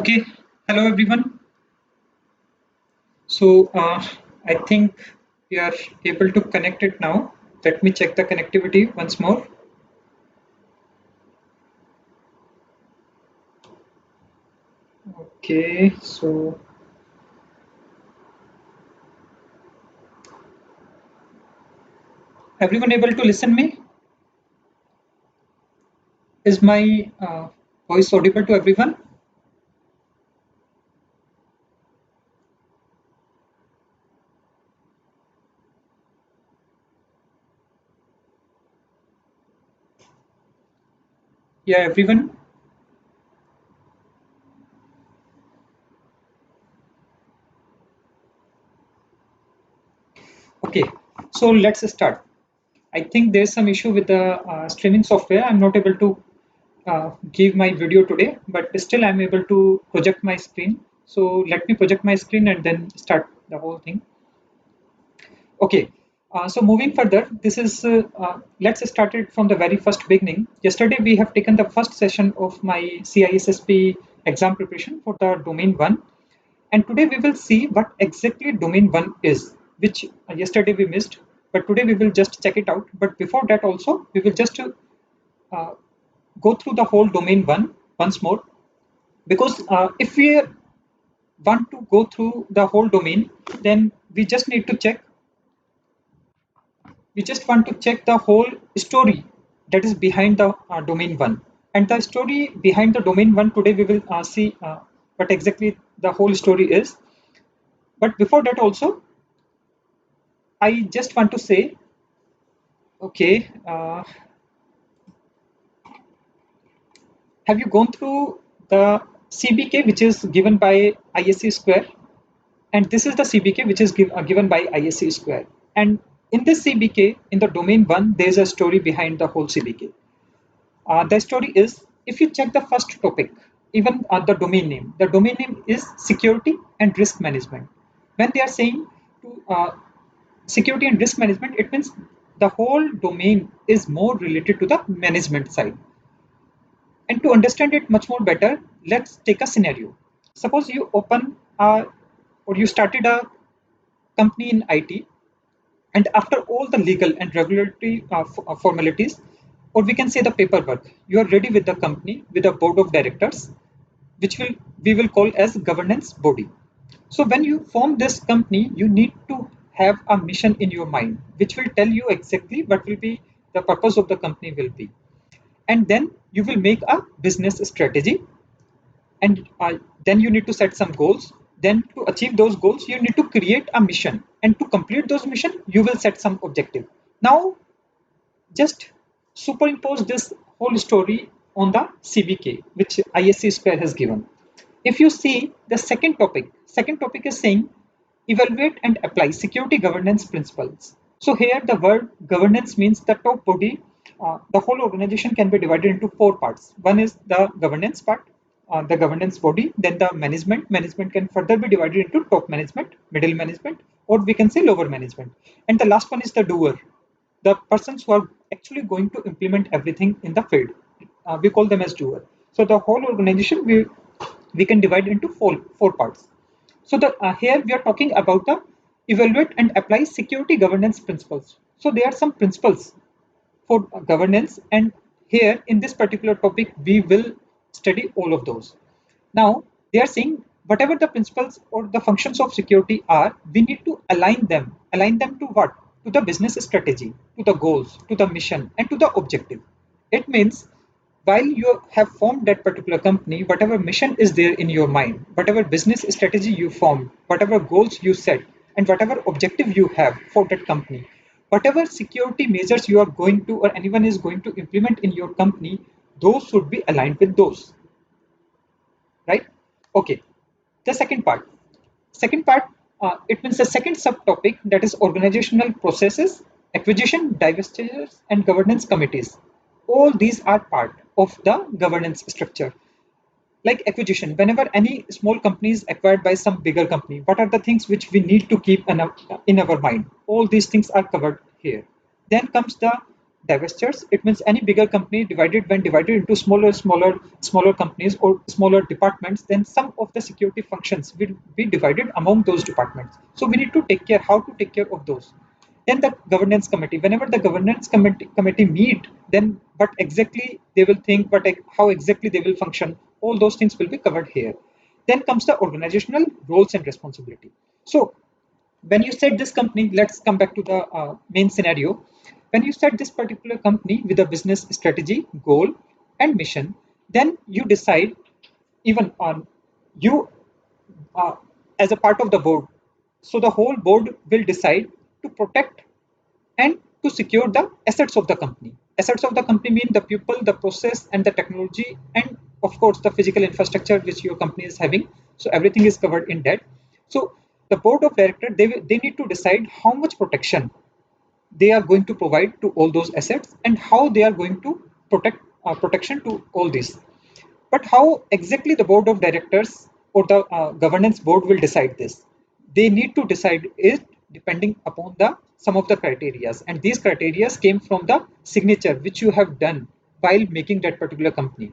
Okay, hello everyone. So I think we are able to connect it now. Let me check the connectivity once more. Okay, so everyone able to listen me? Is my voice audible to everyone? Yeah, everyone. Okay, so let's start. I think there's some issue with the streaming software. I'm not able to give my video today, but still I'm able to project my screen. So let me project my screen and then start the whole thing. Okay, so moving further, let's start it from the very first beginning. Yesterday, we have taken the first session of my CISSP exam preparation for the domain 1. And today we will see what exactly domain 1 is, which yesterday we missed. But today we will just check it out. But before that also, we will just uh, go through the whole domain 1 once more. Because if we want to go through the whole domain, then we just want to check the whole story that is behind the domain 1. And the story behind the domain 1 today we will see what exactly the whole story is. But before that also, I just want to say, okay, have you gone through the CBK which is given by ISC square? And this is the CBK which is given by ISC square. And in this CBK, in the domain 1, there is a story behind the whole CBK. The story is, if you check the first topic, even the domain name is security and risk management. When they are saying to security and risk management, it means the whole domain is more related to the management side. And to understand it much more better, let's take a scenario. Suppose you open or you started a company in IT, and after all the legal and regulatory formalities, or we can say the paperwork, you are ready with the company with a board of directors, which we will call as governance body. So when you form this company, you need to have a mission in your mind, which will tell you exactly what will be the purpose of the company will be. And then you will make a business strategy, and then you need to set some goals. Then to achieve those goals, you need to create a mission, and to complete those mission, you will set some objective. Now just superimpose this whole story on the CBK which ISC square has given. If you see the second topic is saying evaluate and apply security governance principles. So here the word governance means the top body. The whole organization can be divided into four parts. One is the governance part, the governance body, then the management. Management can further be divided into top management, middle management, or we can say lower management. And the last one is the doer, the persons who are actually going to implement everything in the field. We call them as doer. So the whole organization we can divide into four parts. So the here we are talking about the evaluate and apply security governance principles. So there are some principles for governance, and here in this particular topic we will study all of those. Now they are saying whatever the principles or the functions of security are, we need to align them to what? To the business strategy, to the goals, to the mission, and to the objective. It means while you have formed that particular company, whatever mission is there in your mind, whatever business strategy you formed, whatever goals you set, and whatever objective you have for that company, whatever security measures you are going to or anyone is going to implement in your company, those should be aligned with those, right? Okay. The second part, it means the second subtopic, that is organizational processes, acquisition, divestitures, and governance committees. All these are part of the governance structure. Like acquisition, whenever any small company is acquired by some bigger company, what are the things which we need to keep in our mind? All these things are covered here. Then comes the divestitures, it means any bigger company when divided into smaller companies or smaller departments, then some of the security functions will be divided among those departments. So we need to take care how to take care of those. Then the governance committee, whenever the governance committee meet, then what exactly they will think, how exactly they will function, all those things will be covered here. Then comes the organizational roles and responsibility. So when you set this company, let's come back to the main scenario. When you set this particular company with a business strategy, goal, and mission, then you decide even on you uh, as a part of the board. So the whole board will decide to protect and to secure the assets of the company. Assets of the company mean the people, the process, and the technology, and of course the physical infrastructure which your company is having. So everything is covered in that. So the board of directors, they need to decide how much protection they are going to provide to all those assets and how they are going to protect protection to all these. But how exactly the board of directors or the governance board will decide this? They need to decide it depending upon the some of the criterias, and these criterias came from the signature which you have done while making that particular company.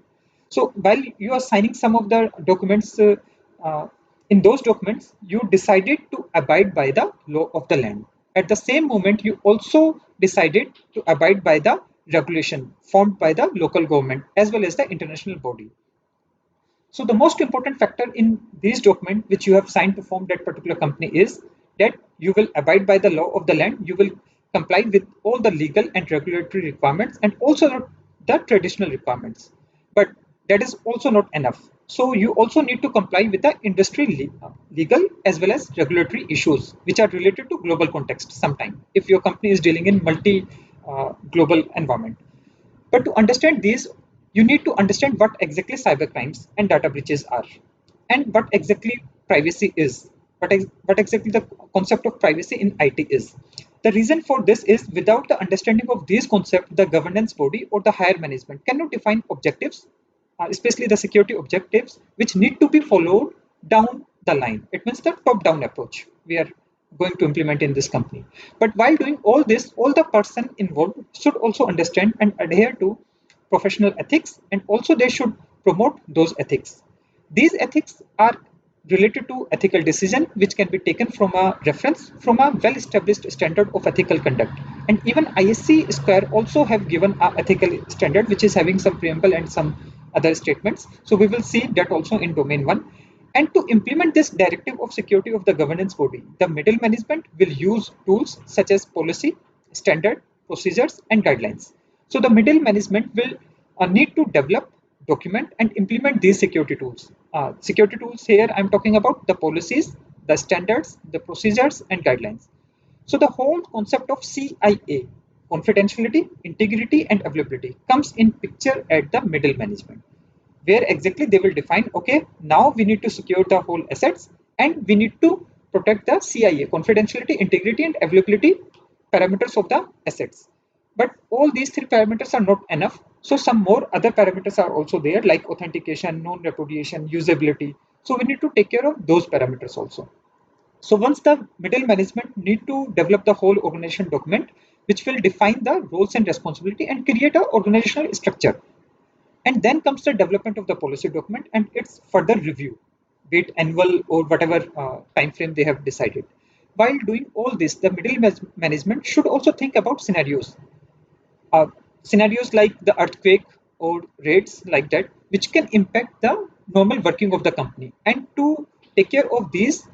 So while you are signing some of the documents, uh, in those documents you decided to abide by the law of the land. At the same moment, you also decided to abide by the regulation formed by the local government as well as the international body. So the most important factor in these documents which you have signed to form that particular company is that you will abide by the law of the land, you will comply with all the legal and regulatory requirements and also the traditional requirements. But that is also not enough. So you also need to comply with the industry legal as well as regulatory issues which are related to global context sometime if your company is dealing in multi global environment. But to understand these, you need to understand what exactly cybercrimes and data breaches are, and what exactly privacy is, what exactly the concept of privacy in IT is. The reason for this is without the understanding of these concepts, the governance body or the higher management cannot define objectives, especially the security objectives, which need to be followed down the line. It means the top-down approach we are going to implement in this company. But while doing all this, all the person involved should also understand and adhere to professional ethics, and also they should promote those ethics. These ethics are related to ethical decision which can be taken from a reference from a well-established standard of ethical conduct. And even ISC Square also have given a ethical standard which is having some preamble and some other statements. So we will see that also in domain 1. And to implement this directive of security of the governance body, the middle management will use tools such as policy, standard, procedures, and guidelines. So the middle management will need to develop, document, and implement these security tools. Security tools here, I'm talking about the policies, the standards, the procedures, and guidelines. So the whole concept of CIA, confidentiality, integrity, and availability, comes in picture at the middle management, where exactly they will define, okay, now we need to secure the whole assets and we need to protect the CIA, confidentiality, integrity, and availability parameters of the assets. But all these three parameters are not enough. So some more other parameters are also there like authentication, non-repudiation, usability. So we need to take care of those parameters also. So once the middle management need to develop the whole organization document, which will define the roles and responsibility and create a organizational structure. And then comes the development of the policy document and its further review, be it annual or whatever time frame they have decided. While doing all this, the management should also think about scenarios. Uh, Scenarios like the earthquake or raids like that, which can impact the normal working of the company. And to take care of these,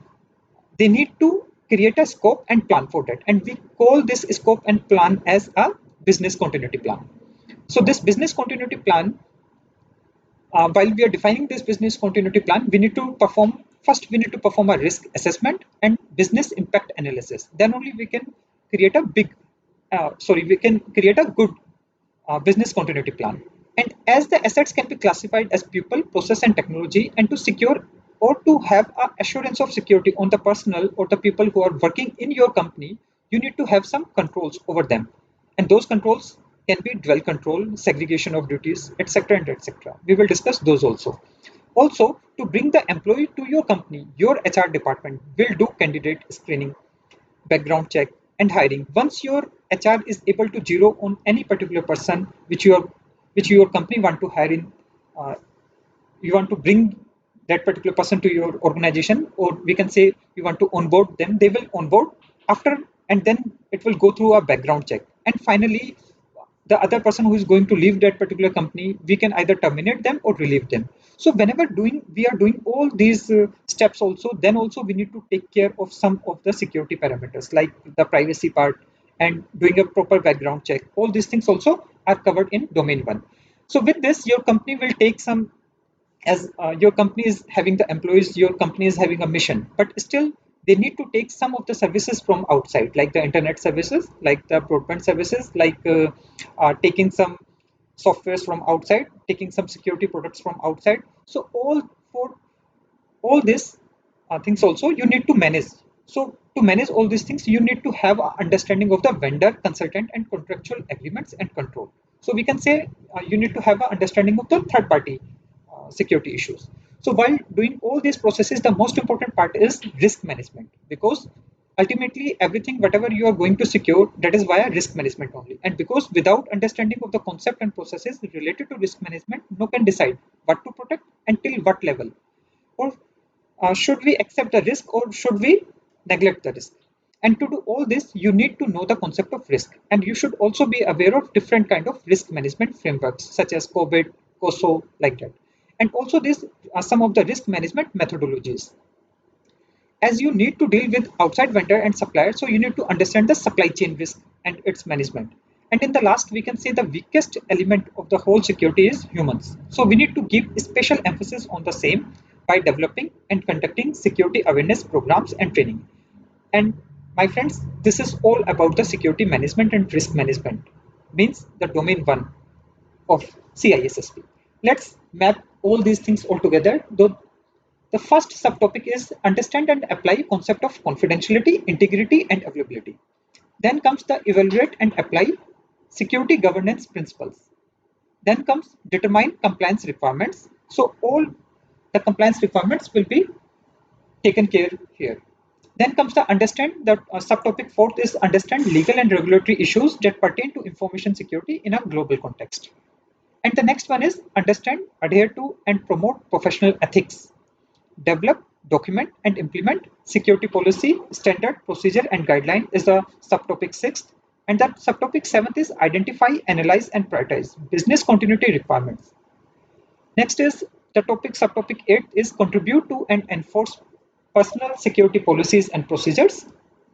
they need to create a scope and plan for that. And we call this scope and plan as a business continuity plan. So this business continuity plan, while we are defining this business continuity plan, we need to perform a risk assessment and business impact analysis. Then only we can create a we can create a good business continuity plan. And as the assets can be classified as people, process, and technology, and to secure or to have a assurance of security on the personnel or the people who are working in your company, you need to have some controls over them. And those controls can be dual control, segregation of duties, etc. and etc. We will discuss those also. Also, to bring the employee to your company, your HR department will do candidate screening, background check, and hiring. Once your HR is able to zero on any particular person which your company want to hire in. Uh, you want to bring that particular person to your organization, or we can say you want to onboard them. They will onboard after, and then it will go through a background check, and finally the other person who is going to leave that particular company, we can either terminate them or relieve them. So whenever we are doing all these steps also, then also we need to take care of some of the security parameters like the privacy part and doing a proper background check. All these things also are covered in domain 1. So with this, your company will take some, as your company is having the employees, your company is having a mission, but still they need to take some of the services from outside, like the internet services, like the broadband services, like taking some softwares from outside, taking some security products from outside. So for all these things also you need to manage. So to manage all these things, you need to have an understanding of the vendor, consultant, and contractual agreements and control. So we can say you need to have an understanding of the third party security issues. So while doing all these processes, the most important part is risk management, because ultimately everything whatever you are going to secure, that is via risk management only. And because without understanding of the concept and processes related to risk management, no can decide what to protect and till what level, or should we accept the risk or should we neglect the risk. And to do all this, you need to know the concept of risk, and you should also be aware of different kind of risk management frameworks such as COVID, COSO, like that. And also these are some of the risk management methodologies. As you need to deal with outside vendor and suppliers, so you need to understand the supply chain risk and its management. And in the last, we can say the weakest element of the whole security is humans. So we need to give special emphasis on the same by developing and conducting security awareness programs and training. And my friends, this is all about the security management and risk management, means the domain 1 of CISSP. Let's map all these things all together. The first subtopic is understand and apply concept of confidentiality, integrity, and availability. Then comes the evaluate and apply security governance principles. Then comes determine compliance requirements. So all the compliance requirements will be taken care here. Then comes the understand. The subtopic fourth is understand legal and regulatory issues that pertain to information security in a global context. And the next one is understand, adhere to, and promote professional ethics. Develop, document, and implement security policy, standard, procedure, and guideline is the subtopic sixth. And that subtopic seventh is identify, analyze, and prioritize business continuity requirements. Next is the topic subtopic 8 is contribute to and enforce personal security policies and procedures.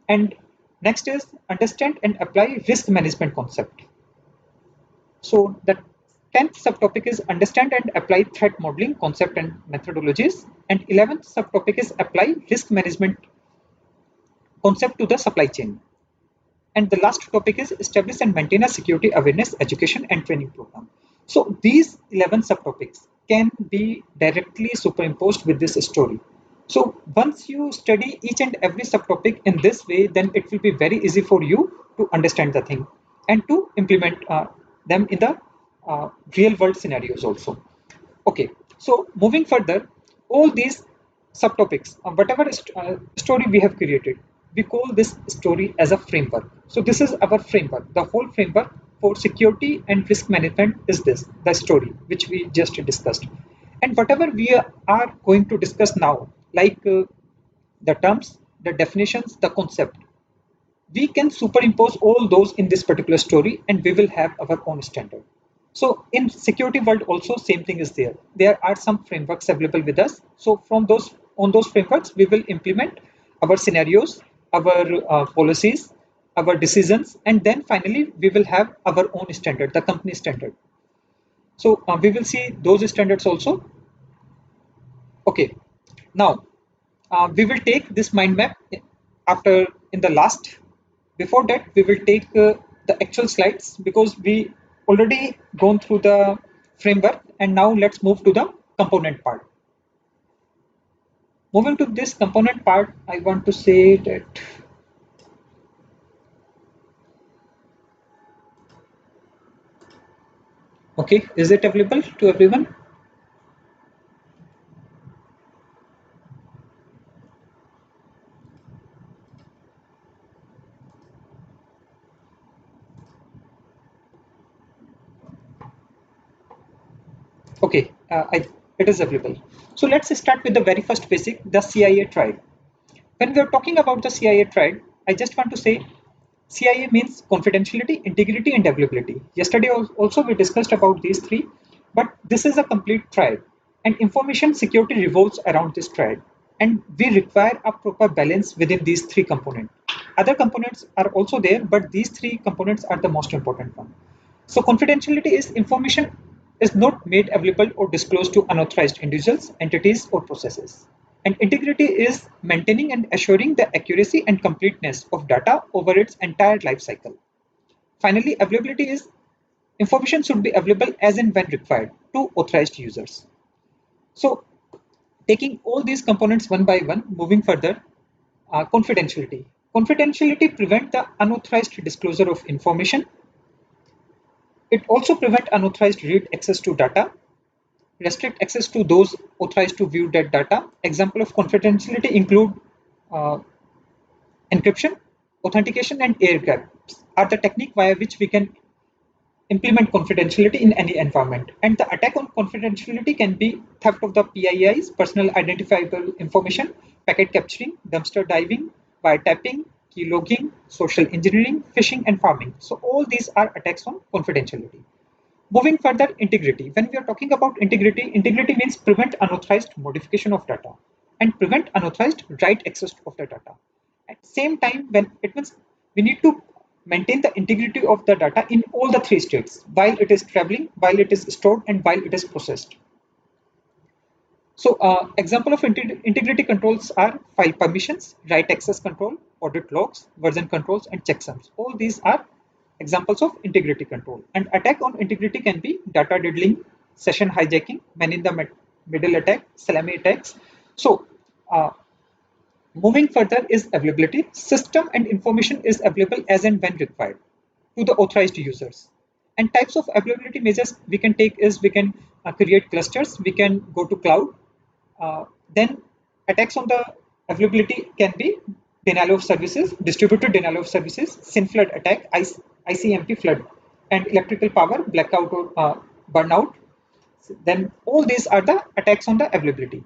And next is understand and apply risk management concept. So the 10th subtopic is understand and apply threat modeling concept and methodologies. And 11th subtopic is apply risk management concept to the supply chain. And the last topic is establish and maintain a security awareness education and training program. So these 11 subtopics can be directly superimposed with this story. So once you study each and every subtopic in this way, then it will be very easy for you to understand the thing and to implement them in the real world scenarios also. Okay, so moving further, all these subtopics, whatever story we have created, we call this story as a framework. So this is our framework. The whole framework for security and risk management is this, the story which we just discussed. And whatever we are going to discuss now, like the terms, the definitions, the concept, we can superimpose all those in this particular story and we will have our own standard. So in security world also same thing is there. There are some frameworks available with us. So from those on those frameworks we will implement our scenarios, our policies, our decisions, and then finally we will have our own standard, the company standard. So we will see those standards also. Okay, now we will take this mind map after in the last. Before that, we will take the actual slides because we already gone through the framework, and now let's move to the component part. Moving to this component part, I want to say that, okay, is it available to everyone? Okay, it is available. So let's start with the very first basic, the CIA triad. When we are talking about the CIA triad, I just want to say CIA means confidentiality, integrity, and availability. Yesterday also we discussed about these three, but this is a complete triad, and information security revolves around this triad, and we require a proper balance within these three components. Other components are also there, but these three components are the most important one. So confidentiality is information is not made available or disclosed to unauthorized individuals, entities, or processes. And integrity is maintaining and assuring the accuracy and completeness of data over its entire life cycle. Finally, availability is information should be available as and when required to authorized users. So taking all these components one by one, moving further, confidentiality. Confidentiality prevents the unauthorized disclosure of information. It also prevents unauthorized read access to data, restrict access to those authorized to view that data. Example of confidentiality include uh, encryption, authentication, and air gaps are the technique via which we can implement confidentiality in any environment. And the attack on confidentiality can be theft of the PIIs, personal identifiable information, packet capturing, dumpster diving, wiretapping, keylogging, social engineering, phishing, and farming. So all these are attacks on confidentiality. Moving further, integrity. When we are talking about integrity, integrity means prevent unauthorized modification of data and prevent unauthorized write access of the data. At the same time, when it means we need to maintain the integrity of the data in all the three states while it is traveling, while it is stored, and while it is processed. So, example of integrity controls are file permissions, write access control, audit logs, version controls, and checksums. All these are examples of integrity control. And attack on integrity can be data diddling, session hijacking, man in the middle attack, salami attacks. So, uh, moving further is availability. System and information is available as and when required to the authorized users. And types of availability measures we can take is we can create clusters, we can go to cloud, then attacks on the availability can be denial of services, distributed denial of services, SYN flood attack, ICMP flood, and electrical power, blackout or burnout. Then all these are the attacks on the availability.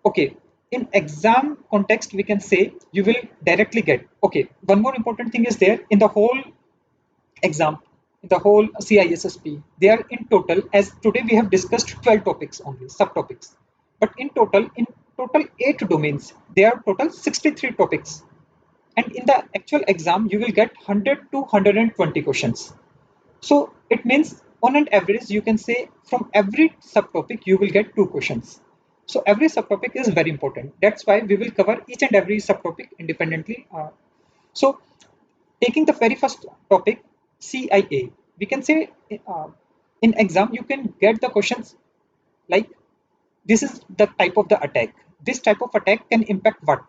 Okay, in exam context, we can say you will directly get. Okay, one more important thing is there in the whole exam, in the whole CISSP, they are in total, as today we have discussed 12 topics only, subtopics. But in total 8 domains, there are total 63 topics. And in the actual exam, you will get 100 to 120 questions. So it means on an average, you can say from every subtopic, you will get 2 questions. So every subtopic is very important. That's why we will cover each and every subtopic independently. So taking the very first topic, CIA, we can say in exam you can get the questions like this is the type of the attack. This type of attack can impact what?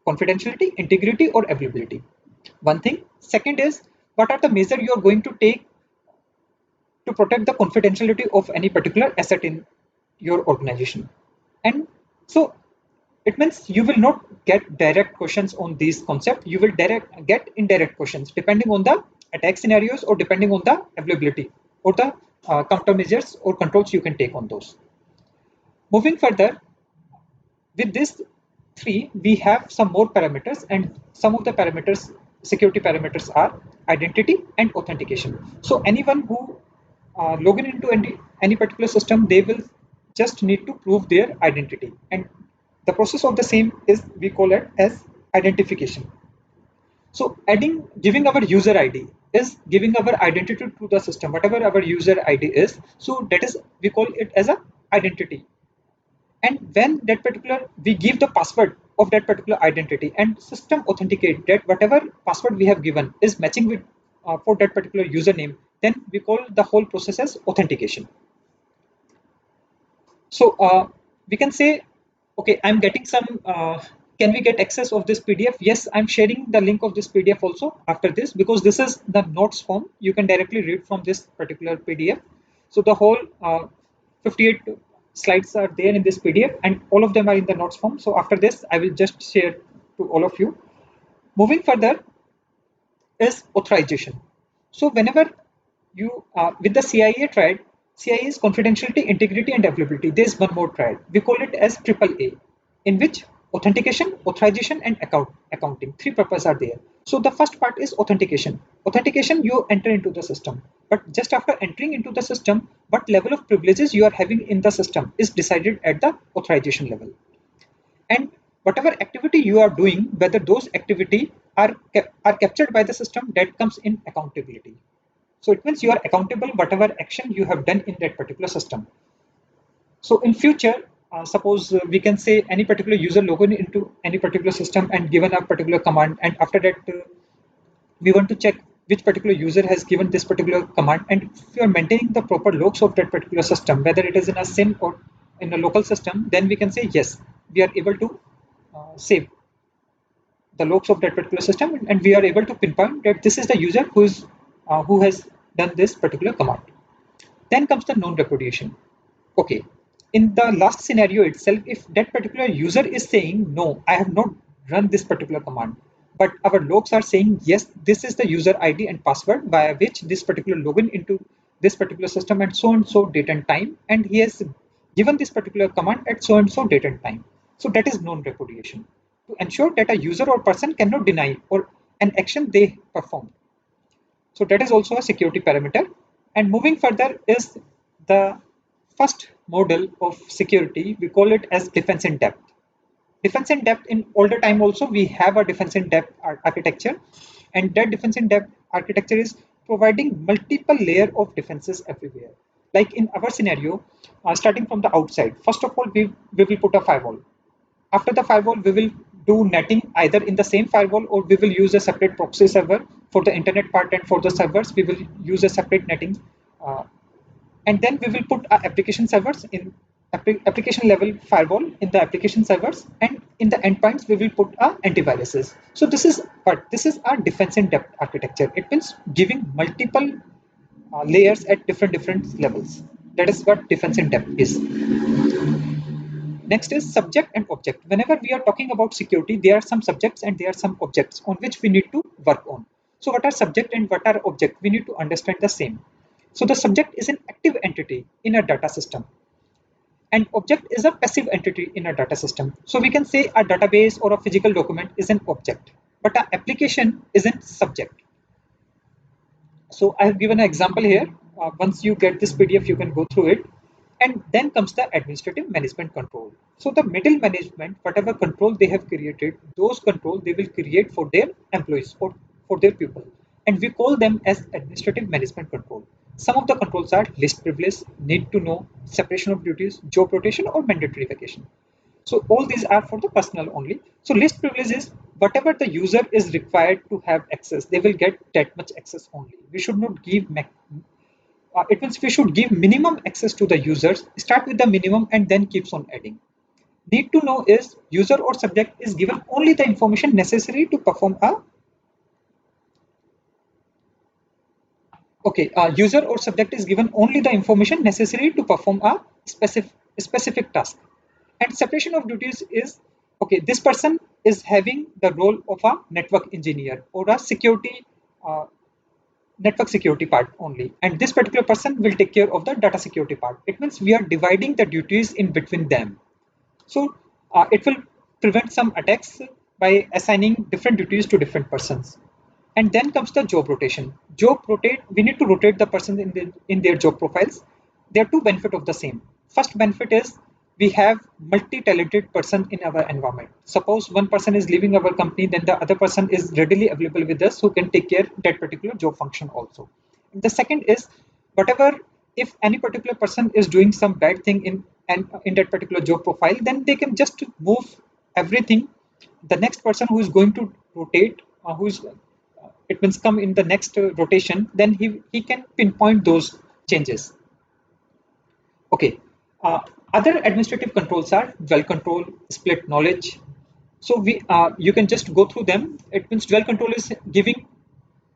Confidentiality, integrity, or availability. One thing. Second is what are the measures you are going to take to protect the confidentiality of any particular asset in your organization. And so it means you will not get direct questions on these concepts. You will get indirect questions depending on the attack scenarios or depending on the availability or the countermeasures or controls you can take on those. Moving further, with this three, we have some more parameters, and some of the parameters, security parameters are identity and authentication. So anyone who log in into any particular system, they will just need to prove their identity. And the process of the same is we call it as identification. So giving our user ID is giving our identity to the system, whatever our user ID is. So that is, we call it as a identity. And when that particular, we give the password of that particular identity and system authenticate that whatever password we have given is matching with for that particular username, then we call the whole process as authentication. So we can say, okay, I'm getting some, can we get access of this PDF? Yes, I'm sharing the link of this PDF also after this, because this is the notes form. You can directly read from this particular PDF. So the whole 58 slides are there in this PDF and all of them are in the notes form. So after this, I will just share to all of you. Moving further is authorization. So whenever you, with the CIA triad, CI is confidentiality, integrity, and availability. There is one more triad. We call it as triple A, in which authentication, authorization, and accounting. Three purposes are there. So the first part is authentication. Authentication, you enter into the system. But just after entering into the system, what level of privileges you are having in the system is decided at the authorization level. And whatever activity you are doing, whether those activity are captured by the system, that comes in accountability. So it means you are accountable whatever action you have done in that particular system. So in future, suppose we can say any particular user login into any particular system and given a particular command, and after that we want to check which particular user has given this particular command, and if you are maintaining the proper logs of that particular system, whether it is in a SIM or in a local system, then we can say yes, we are able to save the logs of that particular system, and we are able to pinpoint that this is the user who has done this particular command. Then comes the non-repudiation. Okay, in the last scenario itself, if that particular user is saying no, I have not run this particular command, but our logs are saying yes, this is the user ID and password via which this particular login into this particular system at so and so date and time, and he has given this particular command at so and so date and time. So that is non-repudiation, to ensure that a user or person cannot deny or an action they performed. So that is also a security parameter. And moving further is the first model of security. We call it as defense in depth. Defense in depth, in older time also we have a defense in depth architecture, and that defense in depth architecture is providing multiple layer of defenses everywhere. Like in our scenario, starting from the outside, first of all we will put a firewall. After the firewall, we will do netting either in the same firewall, or we will use a separate proxy server for the internet part, and for the servers we will use a separate netting. Uh, and then we will put our application servers in application level firewall in the application servers, and in the endpoints we will put our antiviruses. So this is our defense in depth architecture. It means giving multiple layers at different levels. That is what defense in depth is. Next is subject and object. Whenever we are talking about security, there are some subjects and there are some objects on which we need to work on. So what are subject and what are object? We need to understand the same. So the subject is an active entity in a data system, and object is a passive entity in a data system. So we can say a database or a physical document is an object, but an application is a subject. So I have given an example here. Once you get this PDF, you can go through it. And then comes the administrative management control. So the middle management, whatever control they have created, those control they will create for their employees or for their people. And we call them as administrative management control. Some of the controls are list privilege, need to know, separation of duties, job rotation, or mandatory vacation. So all these are for the personal only. So list privilege is whatever the user is required to have access, they will get that much access only. We should not give it means we should give minimum access to the users, start with the minimum and then keeps on adding. Need to know is user or subject is given only the information necessary to perform a user or subject is given only the information necessary to perform a specific task. And separation of duties is this person is having the role of a network engineer or a security network security part only, and this particular person will take care of the data security part. It means we are dividing the duties in between them. So it will prevent some attacks by assigning different duties to different persons. And then comes the job rotation. We need to rotate the person in their job profiles. There are two benefits of the same. First benefit is we have multi-talented person in our environment. Suppose one person is leaving our company, then the other person is readily available with us who can take care that particular job function also. And the second is whatever, if any particular person is doing some bad thing in that particular job profile, then they can just move everything. The next person who is going to rotate, who is it means come in the next rotation, then he can pinpoint those changes. Okay. Other administrative controls are dwell control, split knowledge. So you can just go through them. It means dwell control is giving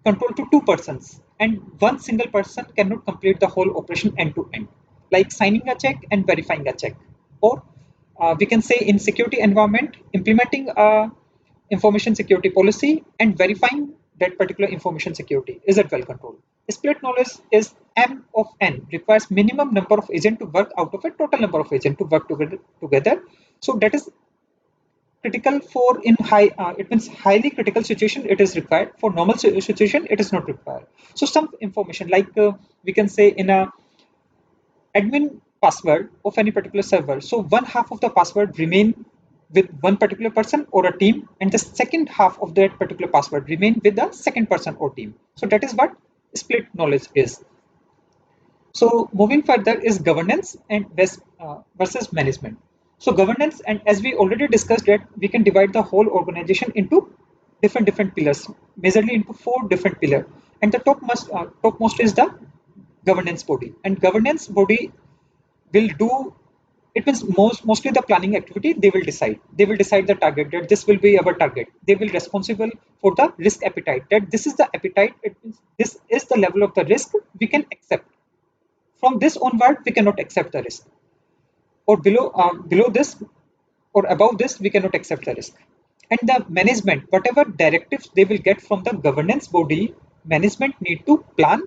control to two persons, and one single person cannot complete the whole operation end to end, like signing a check and verifying a check. Or we can say in security environment, implementing a information security policy and verifying that particular information security is a dwell control. split knowledge is M of n, requires minimum number of agents to work out of a total number of agents to work together. So that is critical for in high, it means highly critical situation it is required. For normal situation it is not required. So some information like we can say in a admin password of any particular server. So one half of the password remain with one particular person or a team, and the second half of that particular password remain with the second person or team. So that is what split knowledge is. So moving further is governance and versus management. So governance, and as we already discussed that we can divide the whole organization into different pillars, majorly into four different pillars. And the topmost is the governance body. And governance body will do, it means mostly the planning activity. They will decide the target, that this will be our target. They will responsible for the risk appetite, that this is the appetite. It means this is the level of the risk we can accept. From this onward we cannot accept the risk, or below this or above this we cannot accept the risk. And the management, whatever directives they will get from the governance body, management need to plan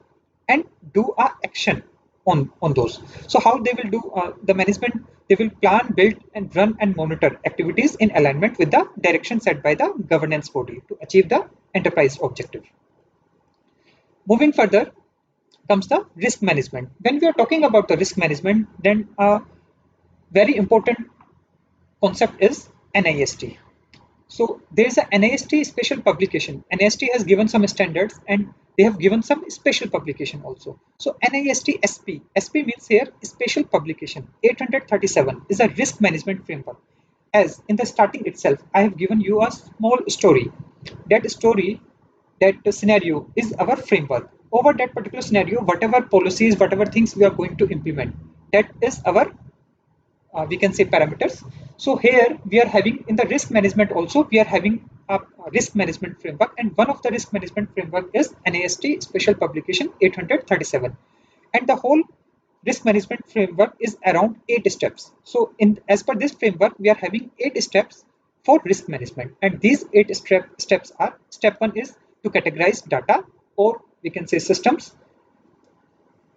and do a action on those. So how they will do, the management, they will plan, build and run and monitor activities in alignment with the direction set by the governance body to achieve the enterprise objective. Moving further comes the risk management. When we are talking about the risk management, then a very important concept is NIST. So there is a NIST special publication. NIST has given some standards and they have given some special publication also. So NIST SP, SP means here special publication 837 is a risk management framework. As in the starting itself, I have given you a small story. That story, that scenario is our framework. Over that particular scenario, whatever policies, whatever things we are going to implement, that is our we can say parameters. So here we are having in the risk management also, we are having a risk management framework, and one of the risk management framework is NIST special publication 837. And the whole risk management framework is around 8 steps. So in as per this framework, we are having 8 steps for risk management. And these 8 steps are: step 1 is to categorize data, or we can say systems,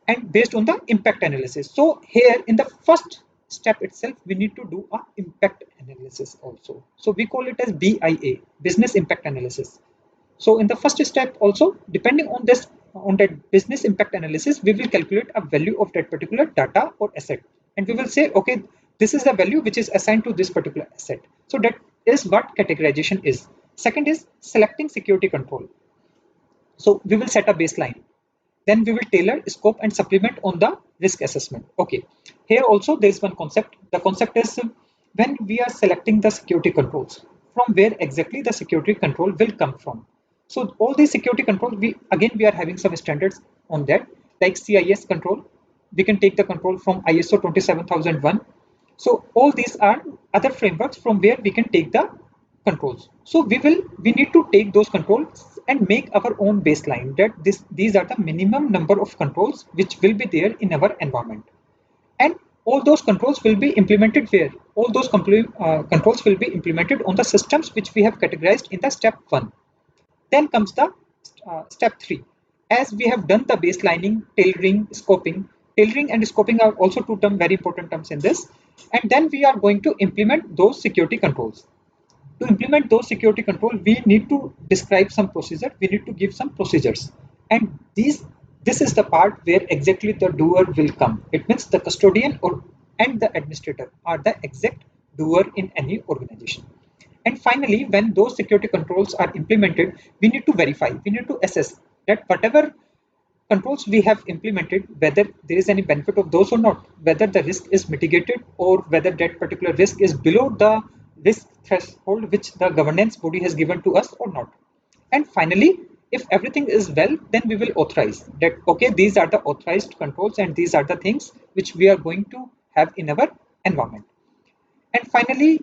and based on the impact analysis. So here in the first step itself, we need to do a impact analysis also. So we call it as BIA, business impact analysis. So in the first step also, depending on this, on that business impact analysis, we will calculate a value of that particular data or asset. And we will say, okay, this is the value which is assigned to this particular asset. So that is what categorization is. Second is selecting security control. So we will set a baseline. Then we will tailor, scope and supplement on the risk assessment. Okay, here also there is one concept. The concept is when we are selecting the security controls, from where exactly the security control will come from. So all these security controls, we are having some standards on that, like CIS control. We can take the control from ISO 27001. So all these are other frameworks from where we can take the controls. So we need to take those controls and make our own baseline, that these are the minimum number of controls which will be there in our environment. And all those controls will be implemented where? All those controls will be implemented on the systems which we have categorized in the step 1. Then comes the step 3. As we have done the baselining, tailoring, scoping. Tailoring and scoping are also two very important terms in this. And then we are going to implement those security controls. To implement those security control, we need to describe some procedure, we need to give some procedures. And this is the part where exactly the doer will come. It means the custodian or and the administrator are the exact doer in any organization. And finally, when those security controls are implemented, we need to verify, we need to assess that whatever controls we have implemented, whether there is any benefit of those or not, whether the risk is mitigated or whether that particular risk is below the risk threshold which the governance body has given to us or not. And finally, if everything is well, then we will authorize that, okay, these are the authorized controls and these are the things which we are going to have in our environment. And finally,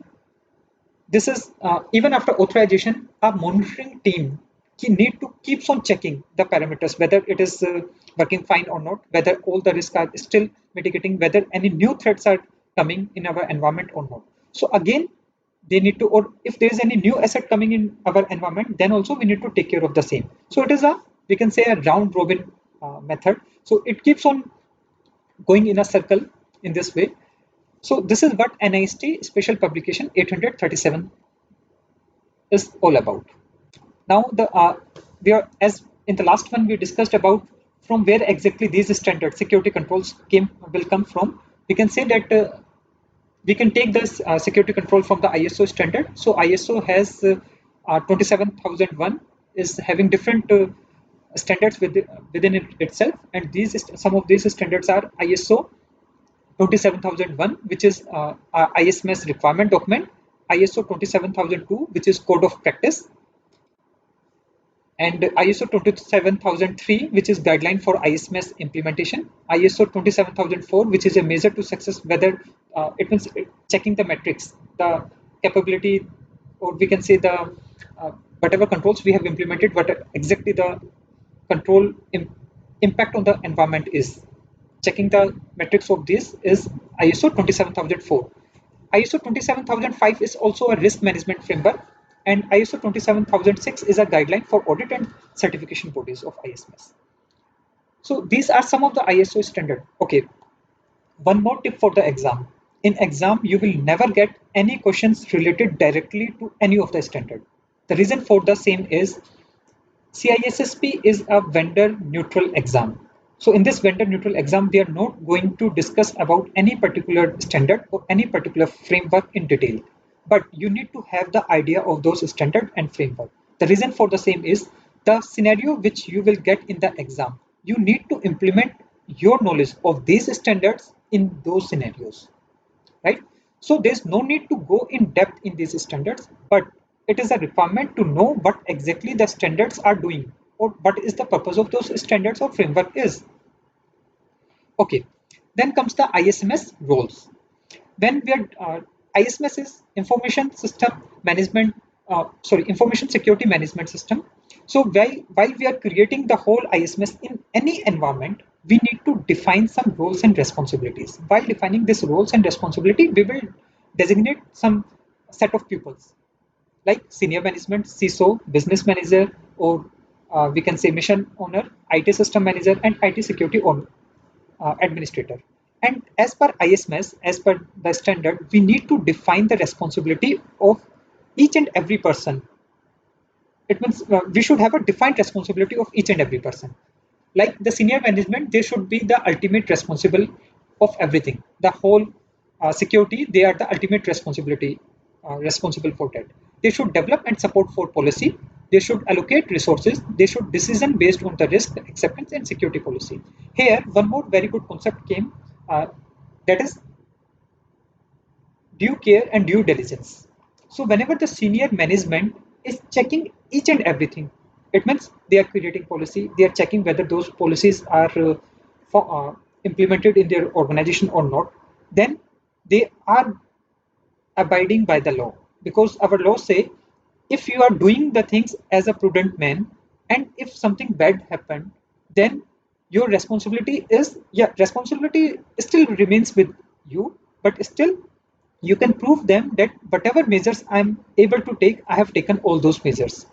this is even after authorization, a monitoring team need to keeps on checking the parameters, whether it is working fine or not, whether all the risks are still mitigating, whether any new threats are coming in our environment or not. So again, they need to, or if there is any new asset coming in our environment, then also we need to take care of the same. So it is a, we can say, a round robin method. So it keeps on going in a circle in this way. So this is what NIST Special Publication 837 is all about. Now the we are, as in the last one we discussed about from where exactly these standard security controls will come from. We can say that we can take this security control from the ISO standard. So ISO has 27001 is having different standards within itself, and these some of these standards are ISO 27001, which is ISMS requirement document, ISO 27002, which is code of practice, and ISO 27003, which is guideline for ISMS implementation, ISO 27004, which is a measure to success whether it means checking the metrics, the capability, or we can say the whatever controls we have implemented, what exactly the control impact on the environment is. Checking the metrics of this is ISO 27004. ISO 27005 is also a risk management framework, and ISO 27006 is a guideline for audit and certification bodies of ISMS. So these are some of the ISO standard. Okay, one more tip for the exam. In exam, you will never get any questions related directly to any of the standard. The reason for the same is CISSP is a vendor neutral exam. So in this vendor neutral exam, we are not going to discuss about any particular standard or any particular framework in detail, but you need to have the idea of those standard and framework. The reason for the same is the scenario which you will get in the exam. You need to implement your knowledge of these standards in those scenarios, right? So there's no need to go in depth in these standards, but it is a requirement to know what exactly the standards are doing or what is the purpose of those standards or framework is. Okay, then comes the ISMS roles. When we are ISMS is information system management, information security management system. So while we are creating the whole ISMS in any environment, we need to define some roles and responsibilities. While defining these roles and responsibility, we will designate some set of pupils like senior management, CISO, business manager, or we can say mission owner, IT system manager, and IT security owner, administrator. And as per ISMS, as per the standard, we need to define the responsibility of each and every person. It means we should have a defined responsibility of each and every person. Like the senior management, they should be the ultimate responsible of everything. The whole security, they are the ultimate responsible for that. They should develop and support for policy. They should allocate resources. They should decision based on the risk, acceptance, and security policy. Here, one more very good concept came, that is due care and due diligence. So whenever the senior management is checking each and everything, it means they are creating policy, they are checking whether those policies are implemented in their organization or not, then they are abiding by the law, because our laws say if you are doing the things as a prudent man and if something bad happened, then your responsibility is, yeah, responsibility still remains with you, but still you can prove them that whatever measures I'm able to take, I have taken all those measures.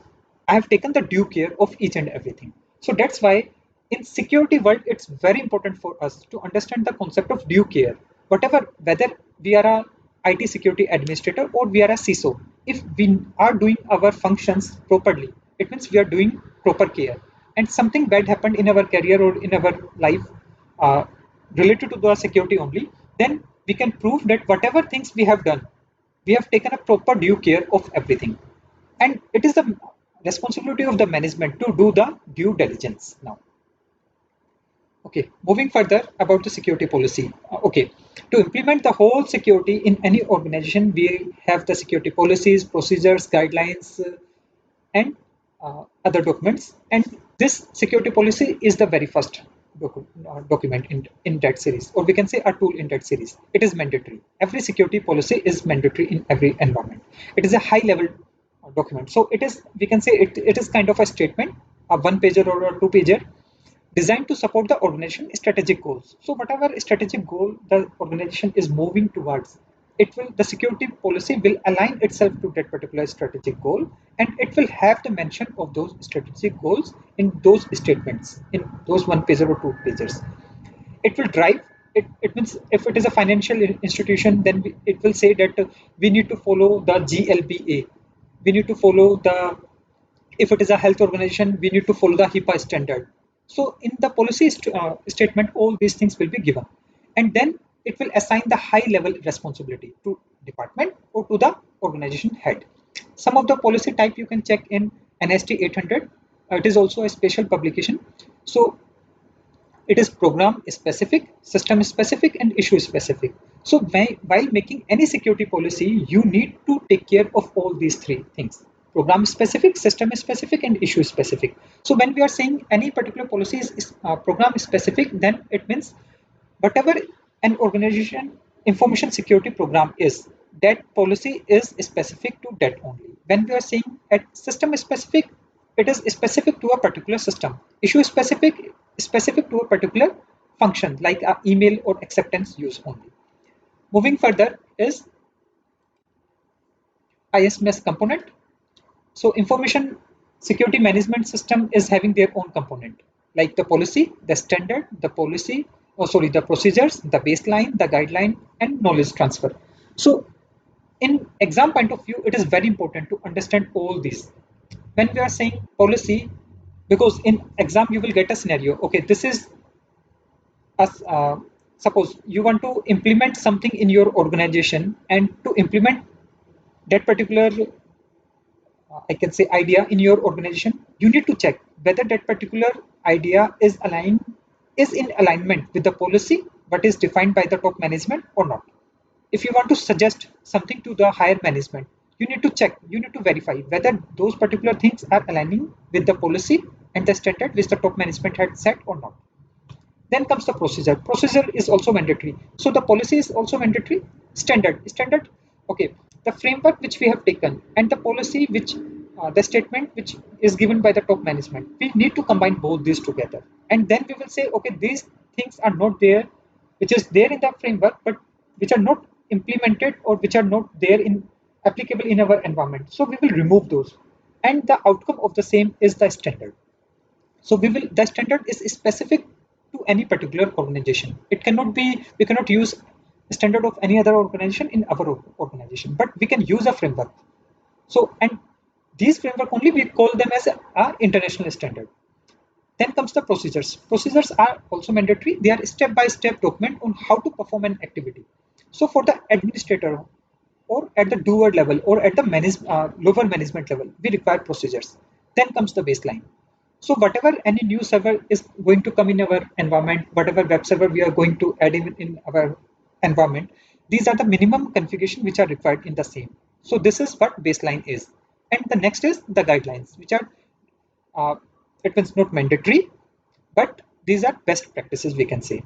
I have taken the due care of each and everything. So that's why in security world, it's very important for us to understand the concept of due care. Whatever, whether we are a IT security administrator or we are a CISO, if we are doing our functions properly, it means we are doing proper care. And something bad happened in our career or in our life uh, related to the security only, then we can prove that whatever things we have done, we have taken a proper due care of everything. And it is the responsibility of the management to do the due diligence now. Okay, moving further about the security policy. Okay, to implement the whole security in any organization, we have the security policies, procedures, guidelines, and other documents. And this security policy is the very first document in that series, or we can say a tool in that series. It is mandatory. Every security policy is mandatory in every environment. It is a high level document. So it is, we can say it is kind of a statement, a one pager or a two pager, designed to support the organization strategic goals. So whatever strategic goal the organization is moving towards, the security policy will align itself to that particular strategic goal, and it will have the mention of those strategic goals in those statements, in those one pager or two pagers. It will drive it means if it is a financial institution, then it will say that we need to follow the GLBA, we need to follow the, if it is a health organization, we need to follow the HIPAA standard. So in the policy statement, all these things will be given. And then it will assign the high level responsibility to department or to the organization head. Some of the policy type you can check in NST 800. It is also a special publication. So it is program specific, system specific, and issue specific. So while making any security policy, you need to take care of all these three things: program specific, system specific, and issue specific. So when we are saying any particular policy is program specific, then it means whatever an organization information security program is, that policy is specific to that only. When we are saying at system specific, it is specific to a particular system. Issue specific to a particular function like email or acceptance use only. Moving further is ISMS component. So information security management system is having their own component, like the policy, the standard, the policy, the procedures, the baseline, the guideline, and knowledge transfer. So in exam point of view, it is very important to understand all these. When we are saying policy, because in exam you will get a scenario. Okay, this is as suppose you want to implement something in your organization, and to implement that particular I can say idea in your organization, you need to check whether that particular idea is in alignment with the policy what is defined by the top management or not. If you want to suggest something to the higher management, you need to check, you need to verify whether those particular things are aligning with the policy and the standard which the top management had set or not. Then comes the procedure. Procedure is also mandatory. So the policy is also mandatory. Standard. Okay. The framework which we have taken and the policy which the statement which is given by the top management. We need to combine both these together, and then we will say, okay, these things are not there, which is there in the framework, but which are not implemented or which are not there in applicable in our environment. So we will remove those, and the outcome of the same is the standard. So the standard is specific to any particular organization. It cannot be, we cannot use standard of any other organization in our organization, but we can use a framework. So, and these framework only we call them as a international standard. Then comes the procedures. Procedures are also mandatory. They are step-by-step document on how to perform an activity. So for the administrator or at the doer level or at the lower management level, we require procedures. Then comes the baseline. So whatever any new server is going to come in our environment, whatever web server we are going to add in our environment, these are the minimum configuration which are required in the same. So this is what baseline is. And the next is the guidelines, which are, uh, it means not mandatory, but these are best practices we can say.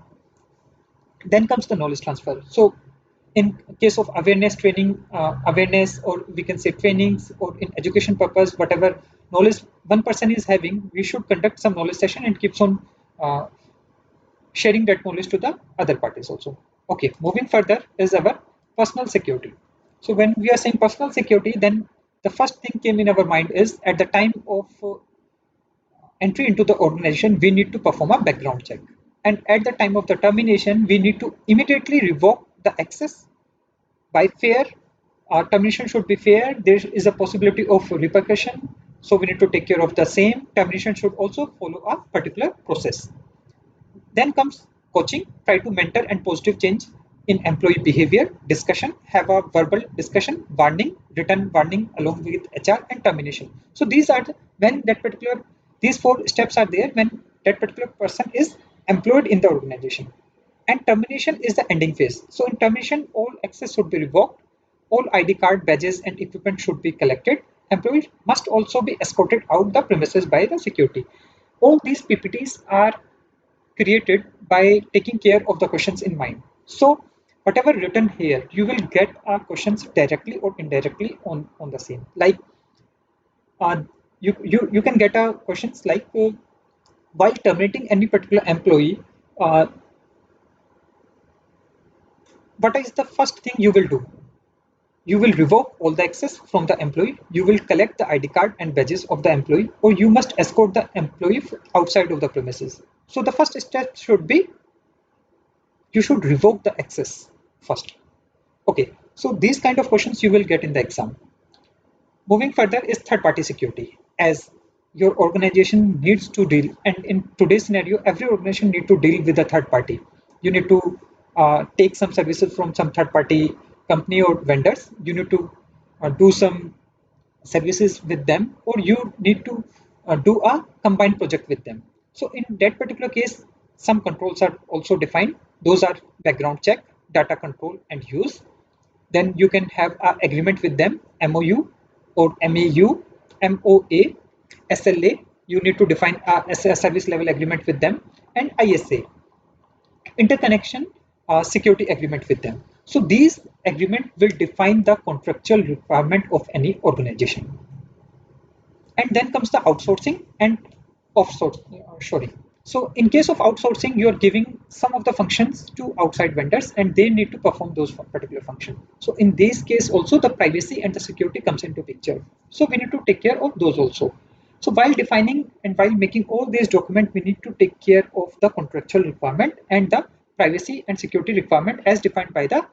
Then comes the knowledge transfer. So in case of awareness training, awareness, or we can say trainings, or in education purpose, whatever knowledge one person is having, we should conduct some knowledge session and keeps on uh, sharing that knowledge to the other parties also. Okay, moving further is our personal security. So when we are saying personal security, then the first thing came in our mind is at the time of entry into the organization, we need to perform a background check. And at the time of the termination, we need to immediately revoke the access by fair. Termination should be fair. There is a possibility of repercussion. So we need to take care of the same. Termination should also follow a particular process. Then comes coaching, try to mentor and positive change in employee behavior, discussion, have a verbal discussion, warning, written warning along with HR, and termination. So these are when that particular, these four steps are there when that particular person is employed in the organization. And termination is the ending phase. So in termination, all access should be revoked, all ID card, badges, and equipment should be collected. Employees must also be escorted out the premises by the security. All these PPTs are created by taking care of the questions in mind. So whatever written here, you will get questions directly or indirectly on the same. Like uh, you can get questions like while terminating any particular employee, uh, what is the first thing you will do? You will revoke all the access from the employee, you will collect the ID card and badges of the employee, or you must escort the employee outside of the premises. So the first step should be, you should revoke the access first. Okay, so these kind of questions you will get in the exam. Moving further is third-party security. As your organization needs to deal, and in today's scenario, every organization needs to deal with a third party. You need to take some services from some third-party company or vendors. You need to do some services with them, or you need to do a combined project with them. So in that particular case, some controls are also defined. Those are background check, data control, and use. Then you can have an agreement with them, MOU or MEU, MOA, SLA. You need to define a service level agreement with them, and ISA, interconnection security agreement with them. So these agreement will define the contractual requirement of any organization. And then comes the outsourcing and offshoring. So in case of outsourcing, you are giving some of the functions to outside vendors and they need to perform those particular functions. So in this case also the privacy and the security comes into picture. So we need to take care of those also. So while defining and while making all these documents, we need to take care of the contractual requirement and the privacy and security requirement as defined by the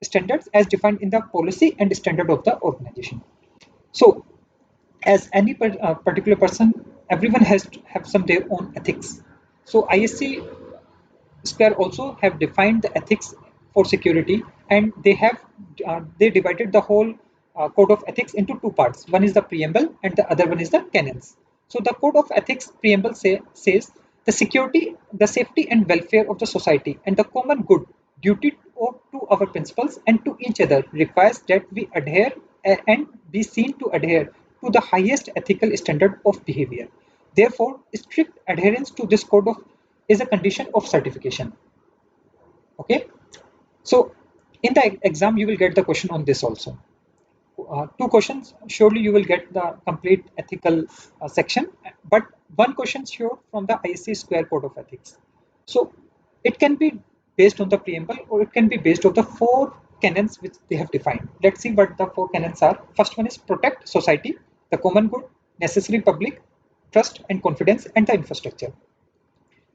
standards, as defined in the policy and standard of the organization. So as any particular person, everyone has to have some their own ethics. So ISC Square also have defined the ethics for security, and they have they divided the whole code of ethics into two parts. One is the preamble and the other one is the canons. So the code of ethics preamble says the security, the safety and welfare of the society and the common good duty to our principles and to each other requires that we adhere and be seen to adhere to the highest ethical standard of behavior. Therefore, strict adherence to this code of is a condition of certification. Okay, so in the exam you will get the question on this also. Two questions, surely you will get the complete ethical section, but one question sure from the ISC Square Code of Ethics. So it can be based on the preamble or it can be based on the four canons which they have defined. Let's see what the four canons are. First one is protect society, the common good, necessary public, trust and confidence, and the infrastructure.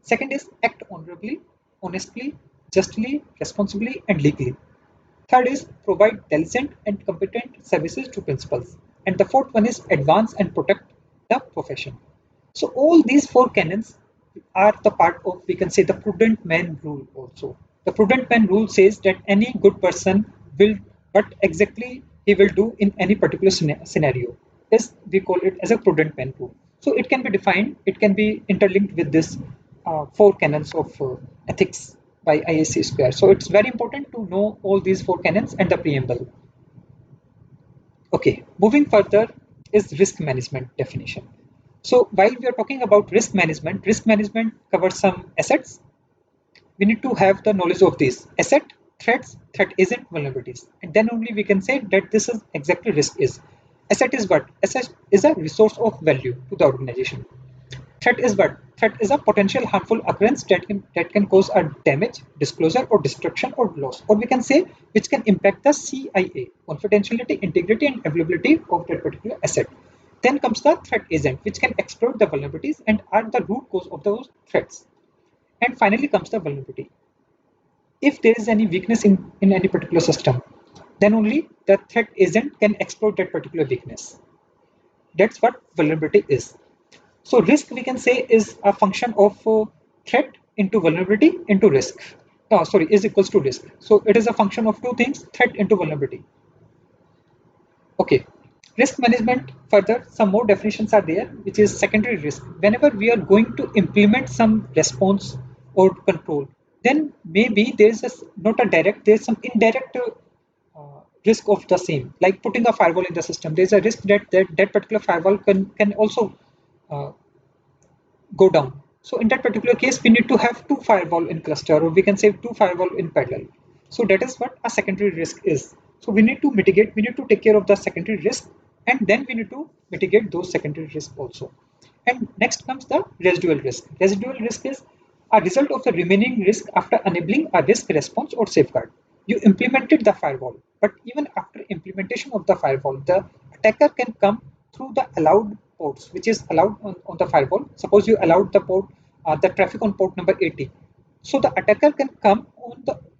Second is act honorably, honestly, justly, responsibly, and legally. Third is provide diligent and competent services to principals. And the fourth one is advance and protect the profession. So all these four canons are the part of, we can say, the prudent man rule also. The prudent man rule says that any good person will, what exactly he will do in any particular scenario is, we call it as a prudent man rule. So it can be defined, it can be interlinked with this four canons of ethics by ISC Square. So it's very important to know all these four canons and the preamble. Okay, moving further is risk management definition. So while we are talking about risk management covers some assets. We need to have the knowledge of these asset, threats, threat agent, vulnerabilities, and then only we can say that this is exactly risk is. Asset is what? Asset is a resource of value to the organization. Threat is what? Threat is a potential harmful occurrence that can cause a damage, disclosure, or destruction or loss, or we can say which can impact the CIA, confidentiality, integrity, and availability of that particular asset. Then comes the threat agent, which can exploit the vulnerabilities and are the root cause of those threats. And finally comes the vulnerability. If there is any weakness in any particular system, then only the threat agent can exploit that particular weakness. That's what vulnerability is. So risk, we can say, is a function of threat into vulnerability into risk. Sorry, is equals to risk. So it is a function of two things, threat into vulnerability. Okay. Risk management, further, some more definitions are there, which is secondary risk. Whenever we are going to implement some response or control, then maybe there's not a direct, there's some indirect risk of the same, like putting a firewall in the system. There's a risk that particular firewall can also uh, go down. So in that particular case, we need to have two firewall in cluster, or we can say two firewall in parallel. So that is what a secondary risk is. So we need to mitigate, we need to take care of the secondary risk, and then we need to mitigate those secondary risks also. And next comes the residual risk. Residual risk is a result of the remaining risk after enabling a risk response or safeguard. You implemented the firewall, but even after implementation of the firewall, the attacker can come through the allowed ports, which is allowed on the firewall. Suppose you allowed the traffic on port number 80. So the attacker can come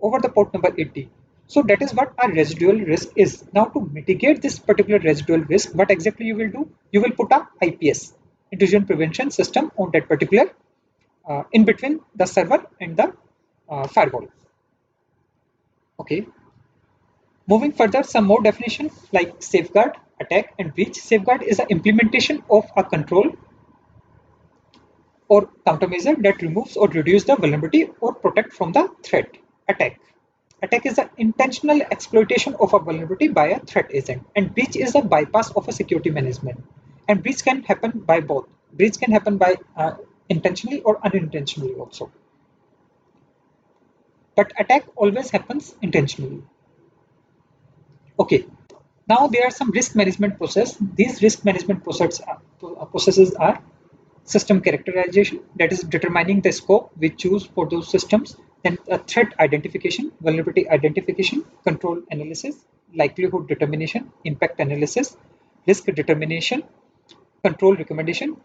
over the port number 80. So that is what our residual risk is. Now to mitigate this particular residual risk, what exactly you will do? You will put a IPS, intrusion prevention system, on that particular in between the server and the firewall. Okay. Moving further, some more definition like safeguard, attack, and breach. Safeguard is the implementation of a control or countermeasure that removes or reduces the vulnerability or protect from the threat. Attack. Attack is the intentional exploitation of a vulnerability by a threat agent, and breach is a bypass of a security management. And breach can happen by both. Breach can happen by intentionally or unintentionally also. But attack always happens intentionally. Okay. Now there are some risk management process. These risk management processes are system characterization, that is determining the scope we choose for those systems, then threat identification, vulnerability identification, control analysis, likelihood determination, impact analysis, risk determination, control recommendation,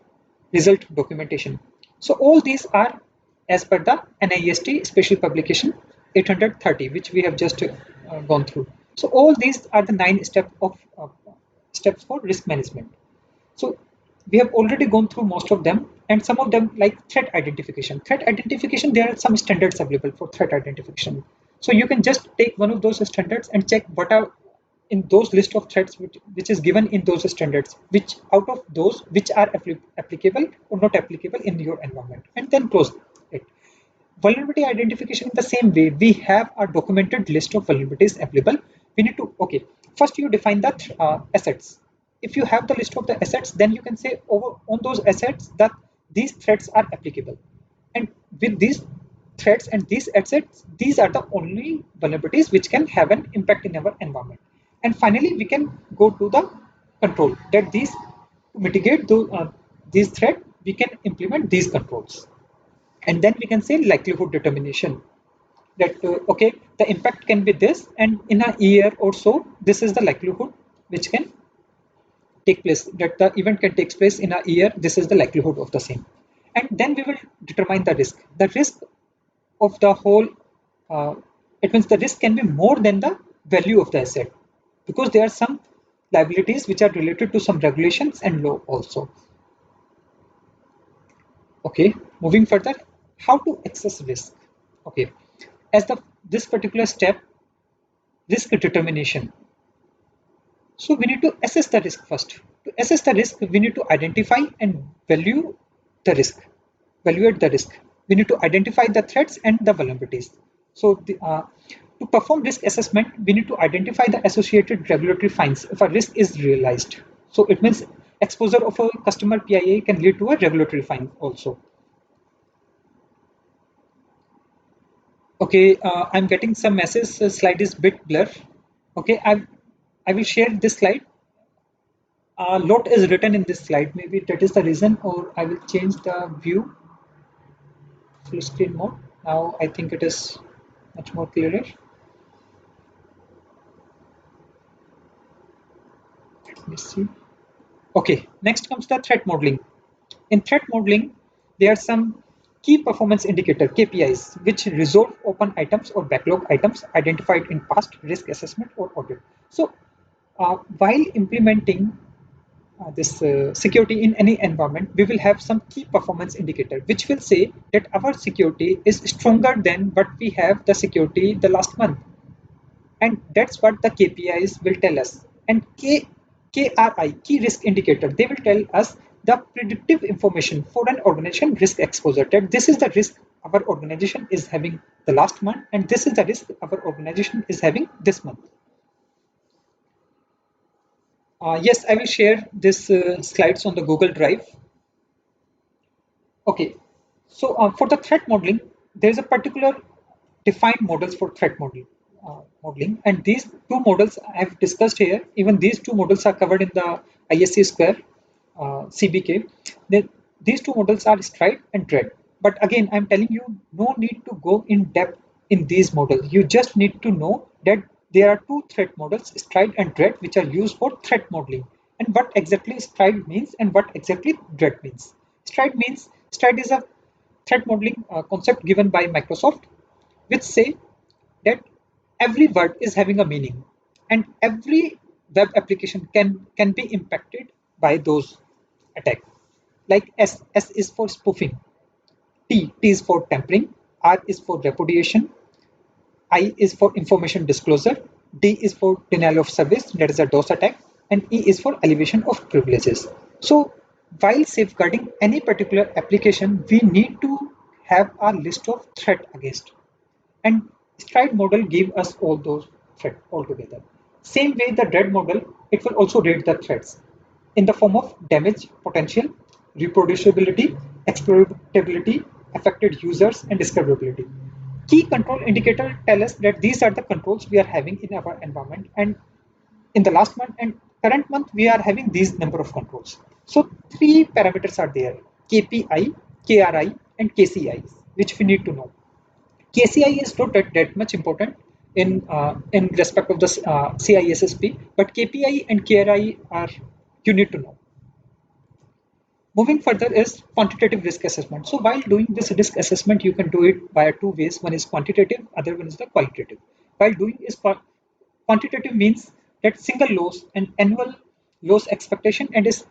result documentation. So all these are as per the NIST special publication 830, which we have just gone through. So all these are the 9 steps for risk management. So we have already gone through most of them, and some of them like threat identification. Threat identification, there are some standards available for threat identification. So you can just take one of those standards and check what are in those list of threats which is given in those standards, which out of those which are applicable or not applicable in your environment, and then close it. Vulnerability identification, in the same way, we have a documented list of vulnerabilities available. We need to, okay, first you define the assets. If you have the list of the assets, then you can say over on those assets that these threats are applicable. And with these threats and these assets, these are the only vulnerabilities which can have an impact in our environment. And finally, we can go to the control that these to mitigate these threats, we can implement these controls. And then we can say likelihood determination that okay, the impact can be this, and in a year or so, this is the likelihood which can take place, that the event can take place in a year, this is the likelihood of the same. And then we will determine the risk of the whole. It means the risk can be more than the value of the asset, because there are some liabilities which are related to some regulations and law also. Okay, moving further, how to assess risk. Okay, as this particular step, risk determination. So we need to assess the risk first. To assess the risk, we need to identify and value the risk, evaluate the risk. We need to identify the threats and the vulnerabilities. So to perform risk assessment, we need to identify the associated regulatory fines if a risk is realized. So it means exposure of a customer PIA can lead to a regulatory fine also. Okay, I'm getting some messages. Slide is bit blur. Okay, I will share this slide. A lot is written in this slide. Maybe that is the reason, or I will change the view full screen mode. Now I think it is much more clearer. Let me see. Okay, next comes the threat modeling. In threat modeling, there are some key performance indicator KPIs which resolve open items or backlog items identified in past risk assessment or audit. So while implementing this security in any environment, we will have some key performance indicator which will say that our security is stronger than what we have the security the last month. And that's what the KPIs will tell us. And KRI, key risk indicator, they will tell us the predictive information for an organization risk exposure, that this is the risk our organization is having the last month, and this is the risk our organization is having this month. Yes, I will share this slides on the Google Drive. Okay, so for the threat modeling, there is a particular defined models for threat modeling, and these two models I have discussed here. Even these two models are covered in the CISSP CBK. These two models are stride and dread. But again, I'm telling you, no need to go in depth in these models. You just need to know that there are two threat models, stride and dread, which are used for threat modeling. And what exactly stride means and what exactly dread means. Stride is a threat modeling concept given by Microsoft, which say that every word is having a meaning and every web application can be impacted by those attacks. Like S is for spoofing, T is for tampering, R is for repudiation, I is for information disclosure, D is for denial of service, that is a DOS attack, and E is for elevation of privileges. So while safeguarding any particular application, we need to have a list of threat against. And stride model give us all those threats altogether. Same way the dread model, it will also rate the threats in the form of damage potential, reproducibility, exploitability, affected users, and discoverability. Key control indicator tell us that these are the controls we are having in our environment, and in the last month and current month we are having these number of controls. So three parameters are there: KPI, KRI, and KCI, which we need to know. KCI is not that much important in respect of the CISSP, but KPI and KRI are you need to know. Moving further is quantitative risk assessment. So while doing this risk assessment, you can do it via two ways. One is quantitative, other one is the qualitative. While doing is quantitative means that single loss and annual loss expectation and is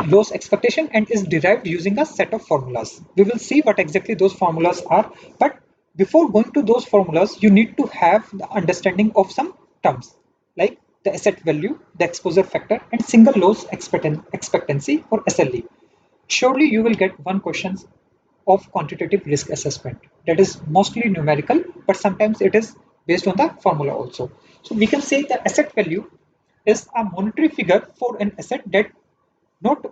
loss expectation and is derived using a set of formulas. We will see what exactly those formulas are, but before going to those formulas, you need to have the understanding of some terms like the asset value, the exposure factor, and single loss expectancy or SLE. Surely you will get one question of quantitative risk assessment that is mostly numerical, but sometimes it is based on the formula also. So we can say the asset value is a monetary figure for an asset that not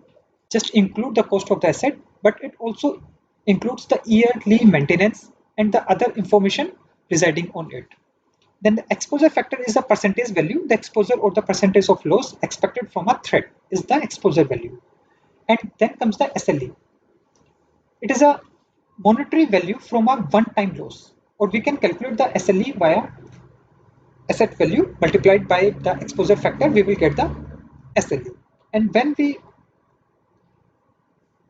just include the cost of the asset, but it also includes the yearly maintenance and the other information residing on it. Then the exposure factor is a percentage value. The exposure or the percentage of loss expected from a threat is the exposure value. And then comes the SLE. It is a monetary value from a one-time loss, or we can calculate the SLE via asset value multiplied by the exposure factor, we will get the SLE. And when we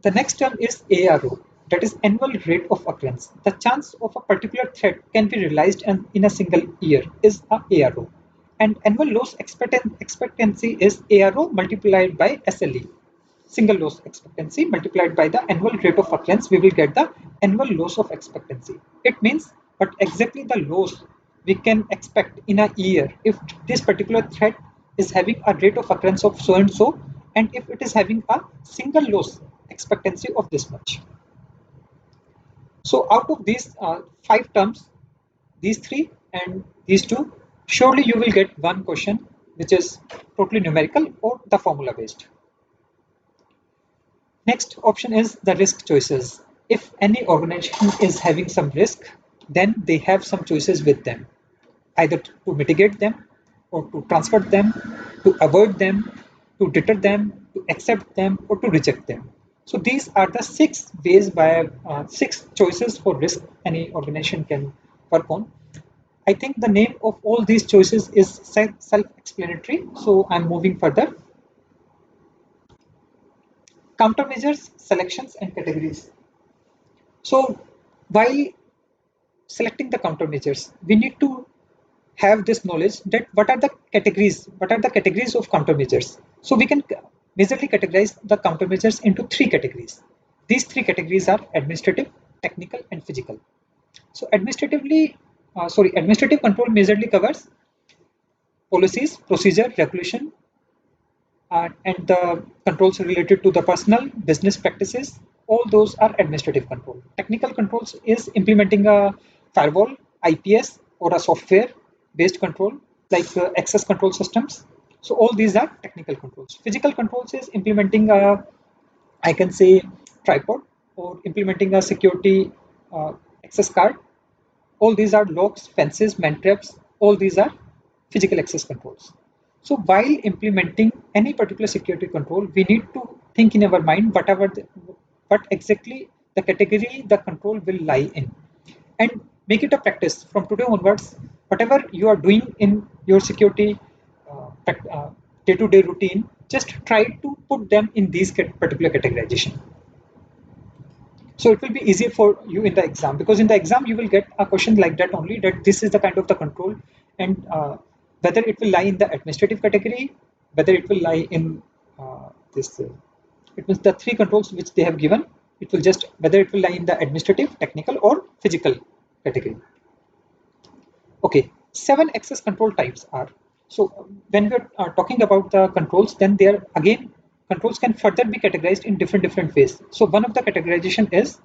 the next term is ARO, that is annual rate of occurrence. The chance of a particular threat can be realized in a single year is a ARO. And annual loss expectancy is ARO multiplied by SLE. Single loss expectancy multiplied by the annual rate of occurrence, we will get the annual loss of expectancy. It means what exactly the loss we can expect in a year if this particular threat is having a rate of occurrence of so and so, and if it is having a single loss expectancy of this much. So out of these five terms, these three and these two, surely you will get one question which is totally numerical or the formula based. Next option is the risk choices. If any organization is having some risk, then they have some choices with them, either to mitigate them or to transfer them, to avoid them, to deter them, to accept them, or to reject them. So these are the six ways by six choices for risk any organization can work on. I think the name of all these choices is self-explanatory, so I'm moving further. Countermeasures, selections, and categories. So while selecting the countermeasures, we need to have this knowledge that what are the categories of countermeasures. So we can majorly categorize the countermeasures into three categories. These three categories are administrative, technical, and physical. So administrative control majorly covers policies, procedure, regulation, and the controls related to the personal business practices. All those are administrative control. Technical controls is implementing a firewall, IPS, or a software based control like access control systems. So all these are technical controls. Physical controls is implementing a, I can say, tripod or implementing a security access card. All these are locks, fences, man traps. All these are physical access controls. So while implementing any particular security control, we need to think in our mind what exactly the category the control will lie in, and make it a practice from today onwards. Whatever you are doing in your security day-to-day routine, just try to put them in these particular categorization. So it will be easier for you in the exam, because in the exam you will get a question like that only, that this is the kind of the control, and whether it will lie in the administrative category, whether it will lie in this it means the three controls which they have given, it will just whether it will lie in the administrative, technical or physical category. Okay, 7 access control types are. So when we're talking about the controls, then there again controls can further be categorized in different ways. So one of the categorization is,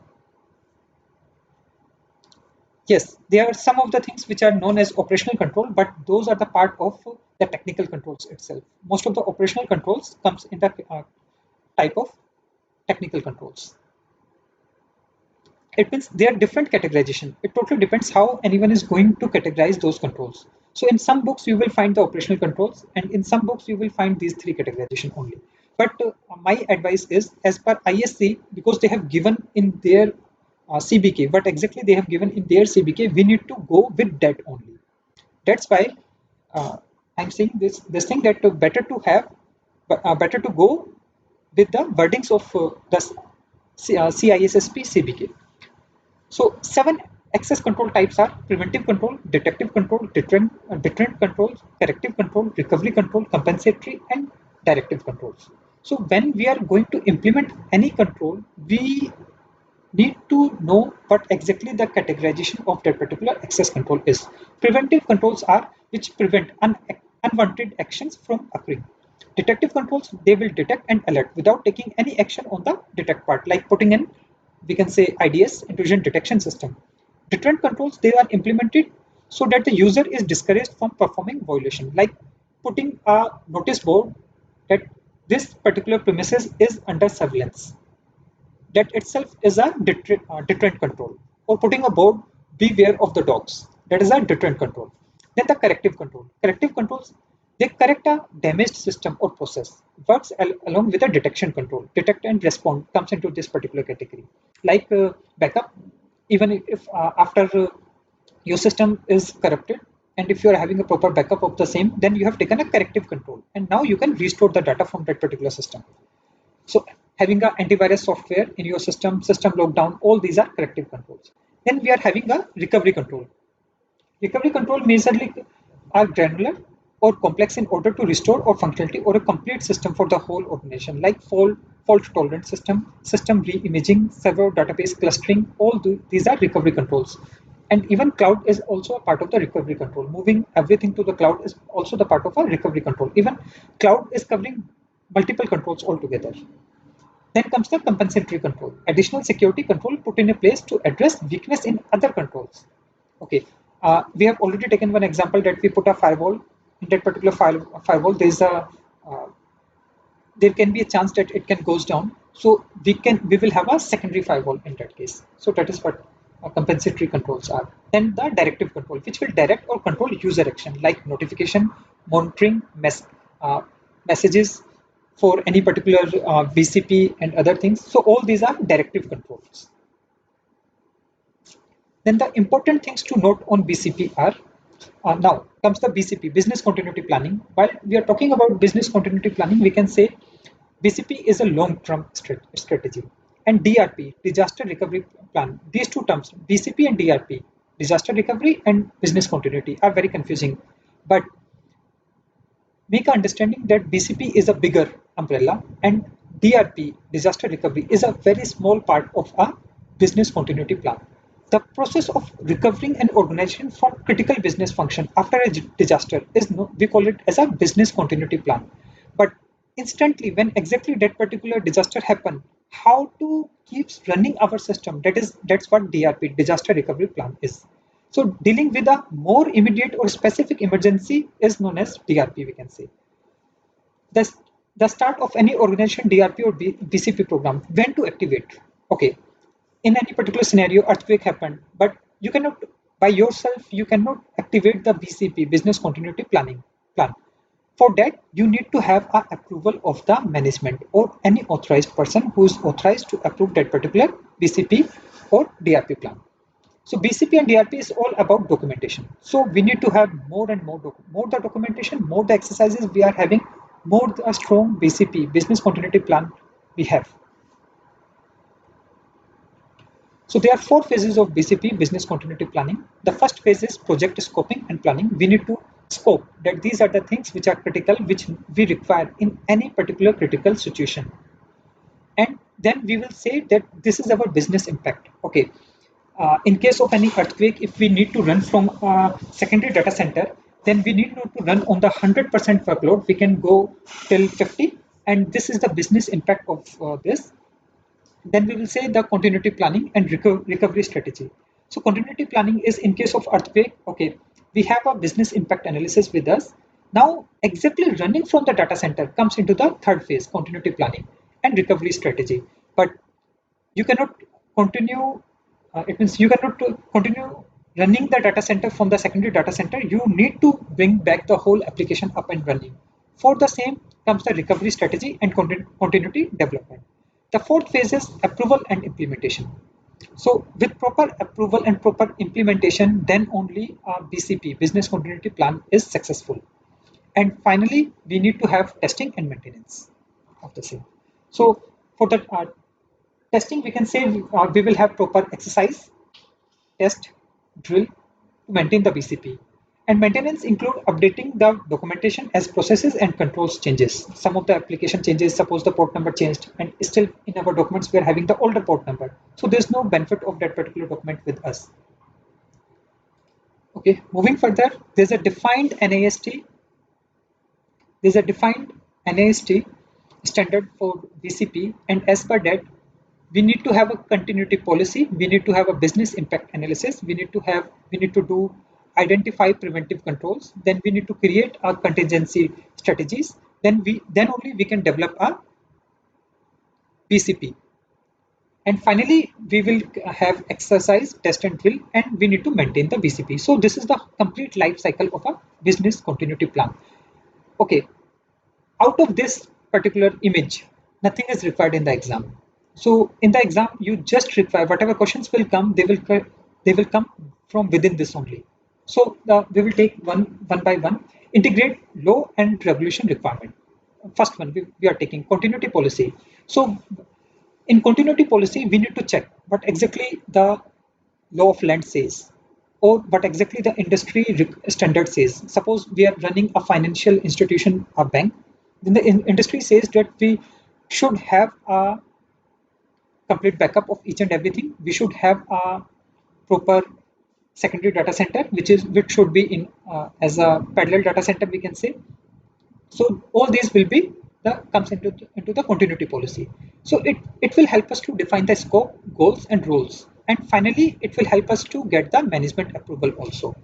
yes, there are some of the things which are known as operational control, but those are the part of the technical controls itself. Most of the operational controls comes in the type of technical controls. It means they are different categorization. It totally depends how anyone is going to categorize those controls. So in some books you will find the operational controls, and in some books you will find these three categorization only. But my advice is, as per ISC, because they have given in their CBK, what exactly they have given in their CBK, we need to go with that only. That's why I'm saying this thing, that better to have, better to go with the wordings of the CISSP CBK. So 7 access control types are preventive control, detective control, deterrent control, corrective control, recovery control, compensatory, and directive controls. So when we are going to implement any control, we need to know what exactly the categorization of that particular access control is. Preventive controls are which prevent unwanted actions from occurring. Detective controls, they will detect and alert without taking any action on the detect part, like putting in, we can say, IDS, intrusion detection system. Deterrent controls, they are implemented so that the user is discouraged from performing violation, like putting a notice board that this particular premises is under surveillance. That itself is a deterrent control. Or putting a board, beware of the dogs. That is a deterrent control. Then the corrective control. Corrective controls, they correct a damaged system or process. Works along with a detection control. Detect and respond comes into this particular category. Like backup, even if after your system is corrupted, and if you are having a proper backup of the same, then you have taken a corrective control, and now you can restore the data from that particular system. So having a antivirus software in your system, system lockdown, all these are corrective controls. Then we are having a recovery control. Recovery control majorly are granular or complex in order to restore or functionality or a complete system for the whole organization, like fault tolerant system, system re-imaging, server database clustering, all these are recovery controls. And even cloud is also a part of the recovery control. Moving everything to the cloud is also the part of a recovery control. Even cloud is covering multiple controls altogether. Then comes the compensatory control, additional security control put in a place to address weakness in other controls. Okay, we have already taken one example that we put a firewall. In that particular firewall, there can be a chance that it can goes down. So we will have a secondary firewall in that case. So that is what compensatory controls are. Then the directive control, which will direct or control user action like notification, monitoring, messages for any particular BCP and other things. So all these are directive controls. Then the important things to note on BCP are, now comes the BCP, business continuity planning. While we are talking about business continuity planning, we can say BCP is a long-term strategy, and DRP, disaster recovery plan. These two terms, BCP and DRP, disaster recovery and business continuity, are very confusing. But make an understanding that BCP is a bigger umbrella and DRP, disaster recovery, is a very small part of a business continuity plan. The process of recovering an organization from critical business function after a disaster is, we call it as a business continuity plan. But instantly, when exactly that particular disaster happened, how to keep running our system, that's what DRP, disaster recovery plan, is. So dealing with a more immediate or specific emergency is known as DRP, we can say. The start of any organization DRP or BCP program, when to activate. Okay, in any particular scenario, earthquake happened, but you cannot, by yourself, you cannot activate the BCP, business continuity planning plan. For that, you need to have a approval of the management or any authorized person who is authorized to approve that particular BCP or DRP plan. So BCP and DRP is all about documentation. So we need to have more and more, more the documentation, more the exercises we are having, more the strong BCP, business continuity plan we have. So there are four phases of BCP, business continuity planning. The first phase is project scoping and planning. We need to scope that these are the things which are critical, which we require in any particular critical situation. And then we will say that this is our business impact. Okay. In case of any earthquake, if we need to run from a secondary data center, then we need not to run on the 100% workload. We can go till 50, and this is the business impact of this. Then we will say the continuity planning and recovery strategy. So continuity planning is in case of earthquake, okay, we have a business impact analysis with us. Now exactly running from the data center comes into the third phase, continuity planning and recovery strategy. But you cannot continue, it means you cannot continue running the data center from the secondary data center. You need to bring back the whole application up and running. For the same comes the recovery strategy and continuity development. The fourth phase is approval and implementation. So with proper approval and proper implementation, then only a BCP, business continuity plan, is successful. And finally, we need to have testing and maintenance of the same. So for the testing, we can say we will have proper exercise, test, drill to maintain the BCP. And maintenance include updating the documentation as processes and controls changes. Some of the application changes, suppose the port number changed, and still in our documents we are having the older port number. So there's no benefit of that particular document with us. Okay, moving further, there's a defined NIST. There's a defined NIST standard for BCP, and as per that, we need to have a continuity policy. We need to have a business impact analysis. We need to do identify preventive controls. Then we need to create our contingency strategies. Then only we can develop a BCP. And finally, we will have exercise, test and drill, and we need to maintain the BCP. So this is the complete life cycle of a business continuity plan. Okay, out of this particular image, nothing is required in the exam. So in the exam, you just require whatever questions will come, they will come from within this only. So we will take one by one. Integrate law and regulation requirement. First one, we are taking continuity policy. So in continuity policy, we need to check what exactly the law of land says, or what exactly the industry standard says. Suppose we are running a financial institution, a bank, then the industry says that we should have a complete backup of each and everything. We should have a proper secondary data center, which should be in as a parallel data center, we can say. So all these will be comes into the continuity policy. So it will help us to define the scope, goals, and rules. And finally, it will help us to get the management approval also.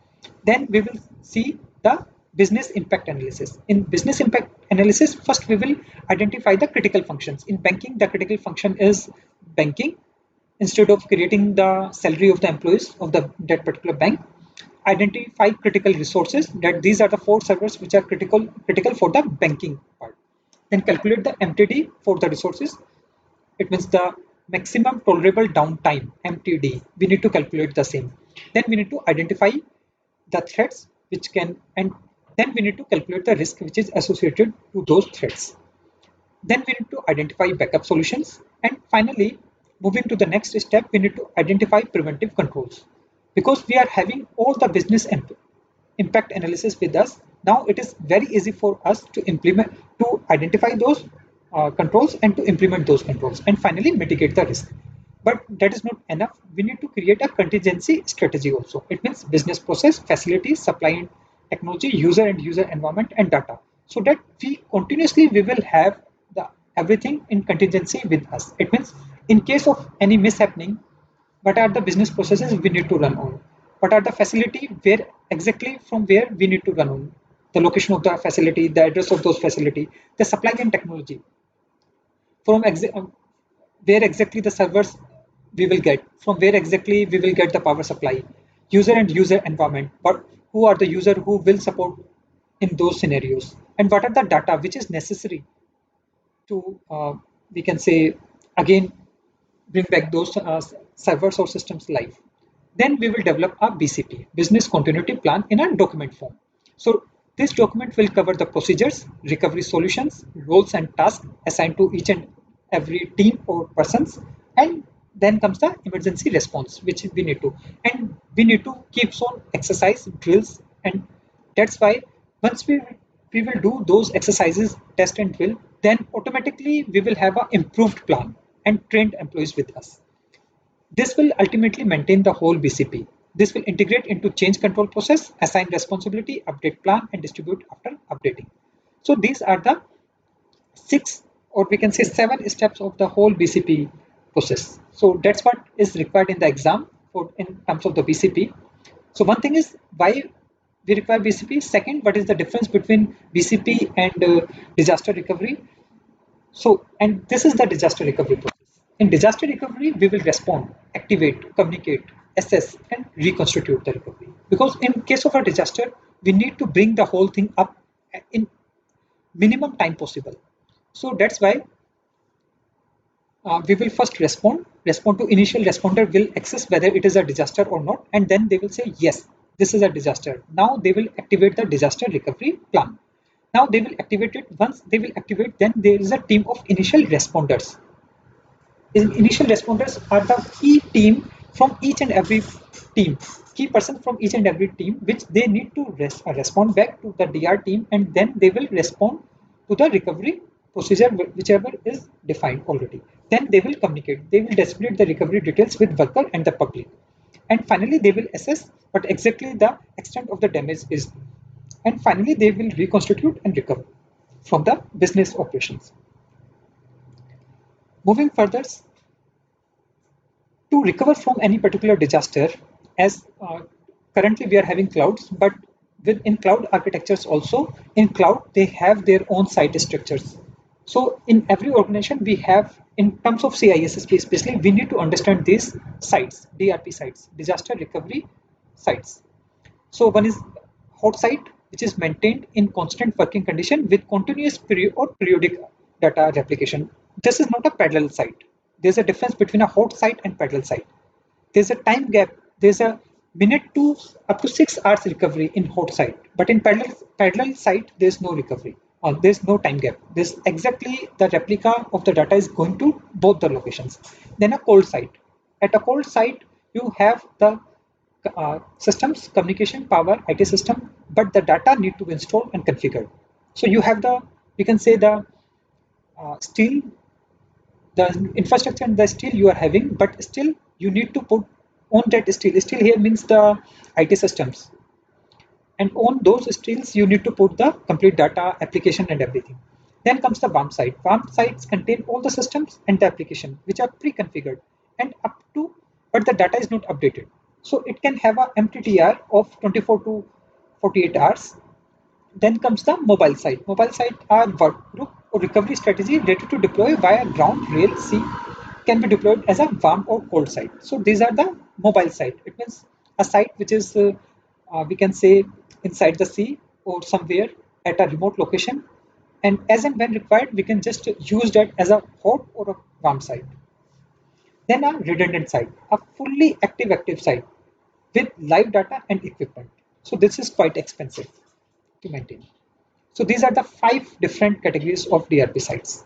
Then we will see the business impact analysis. In business impact analysis, first we will identify the critical functions. In banking, the critical function is banking. Instead of creating the salary of the employees of that particular bank, identify critical resources, that these are the 4 servers which are critical for the banking part. Then calculate the MTD for the resources. It means the maximum tolerable downtime, MTD. We need to calculate the same. Then we need to identify the threats which can, and then we need to calculate the risk which is associated to those threats. Then we need to identify backup solutions. And finally, moving to the next step, we need to identify preventive controls. Because we are having all the business impact analysis with us, now it is very easy for us to identify those controls and to implement those controls, and finally mitigate the risk. But that is not enough. We need to create a contingency strategy also. It means business process, facilities, supply and technology, user and user environment, and data. So that we will have everything in contingency with us. It means in case of any mishappening, what are the business processes we need to run on? What are the facility from where we need to run on? The location of the facility, the address of those facility, the supply and technology. From where exactly the servers we will get, from where exactly we will get the power supply, user and user environment, but who are the user who will support in those scenarios, and what are the data which is necessary to, we can say, again, bring back those servers or systems live. Then we will develop a BCP, Business Continuity Plan, in a document form. So this document will cover the procedures, recovery solutions, roles and tasks assigned to each and every team or persons, and then comes the emergency response, which we need to. And we need to keep on exercise drills, and that's why once we will do those exercises, test and drill, then automatically we will have an improved plan and trained employees with us. This will ultimately maintain the whole BCP. This will integrate into change control process, assign responsibility, update plan, and distribute after updating. So these are the 6, or we can say 7 steps of the whole BCP process. So that's what is required in the exam for in terms of the BCP. So one thing is why we require BCP. Second, what is the difference between BCP and disaster recovery? So, and this is the disaster recovery process. In disaster recovery, we will respond, activate, communicate, assess, and reconstitute the recovery. Because in case of a disaster, we need to bring the whole thing up in minimum time possible. So that's why we will first respond to initial responder will assess whether it is a disaster or not, and then they will say yes, this is a disaster. Now they will activate the disaster recovery plan. Now they will activate it. Once they will activate, then there is a team of initial responders. Initial responders are the key team from each and every team, key person from each and every team, which they need to respond back to the DR team, and then they will respond to the recovery procedure, whichever is defined already. Then they will communicate. They will display the recovery details with worker and the public. And finally, they will assess what exactly the extent of the damage is. And finally, they will reconstitute and recover from the business operations. Moving further, to recover from any particular disaster, as currently we are having clouds, but within cloud architectures also, in cloud, they have their own site structures. So in every organization, we have, in terms of CISSP especially, we need to understand these sites, DRP sites, disaster recovery sites. So one is hot site, which is maintained in constant working condition with continuous periodic data replication. This is not a parallel site. There's a difference between a hot site and parallel site. There's a time gap. There's a minute to up to 6 hours recovery in hot site, but in parallel site, there's no recovery. There's no time gap. There's exactly the replica of the data is going to both the locations. Then a cold site. At a cold site, you have the systems, communication, power, IT system, but the data need to be installed and configured. So you have the, we can say the still the infrastructure and the steel you are having, but still you need to put on that steel. Steel here means the IT systems. And on those steels, you need to put the complete data, application, and everything. Then comes the warm site. Warm sites contain all the systems and the application, which are pre-configured and up to, but the data is not updated. So it can have a MTTR of 24 to 48 hours. Then comes the mobile site. Mobile site are work group or recovery strategy ready to deploy via ground, rail, sea, can be deployed as a warm or cold site. So these are the mobile site. It means a site which is, we can say, inside the sea or somewhere at a remote location. And as and when required, we can just use that as a hot or a warm site. Then a redundant site, a fully active site with live data and equipment. So this is quite expensive to maintain. So these are the 5 different categories of DRP sites.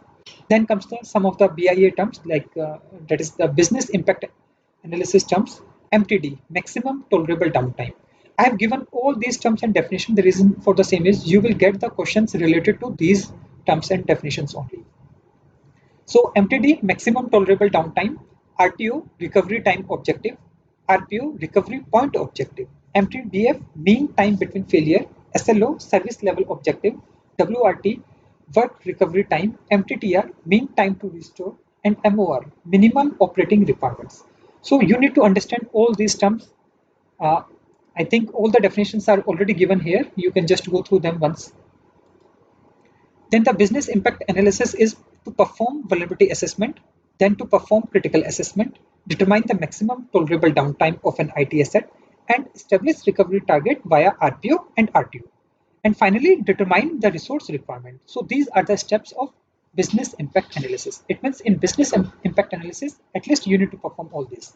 Then comes some of the BIA terms, like that is the business impact analysis terms, MTD, maximum tolerable downtime. I have given all these terms and definition. The reason for the same is you will get the questions related to these terms and definitions only. So MTD, maximum tolerable downtime, RTO, recovery time objective, RPO, recovery point objective, MTBF, mean time between failure, SLO, service level objective, WRT, work recovery time, MTTR, mean time to restore, and MOR, minimum operating requirements. So you need to understand all these terms. I think all the definitions are already given here. You can just go through them once. Then the business impact analysis is to perform vulnerability assessment, then to perform critical assessment, determine the maximum tolerable downtime of an IT asset, and establish recovery target via RPO and RTO. And finally, determine the resource requirement. So these are the steps of business impact analysis. It means in business impact analysis, at least you need to perform all these.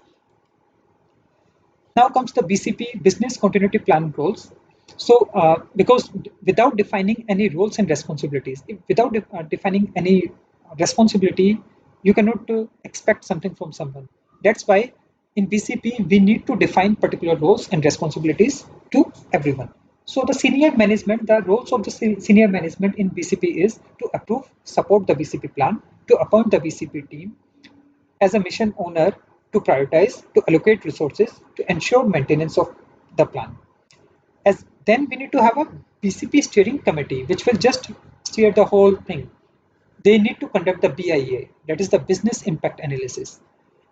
Now comes the BCP, business continuity plan roles. So because without defining any roles and responsibilities, without defining any responsibility, you cannot expect something from someone. That's why in BCP, we need to define particular roles and responsibilities to everyone. So the senior management, the roles of the senior management in BCP is to approve, support the BCP plan, to appoint the BCP team, as a mission owner, to prioritize, to allocate resources, to ensure maintenance of the plan. As then we need to have a BCP steering committee, which will just steer the whole thing. They need to conduct the BIA, that is the business impact analysis,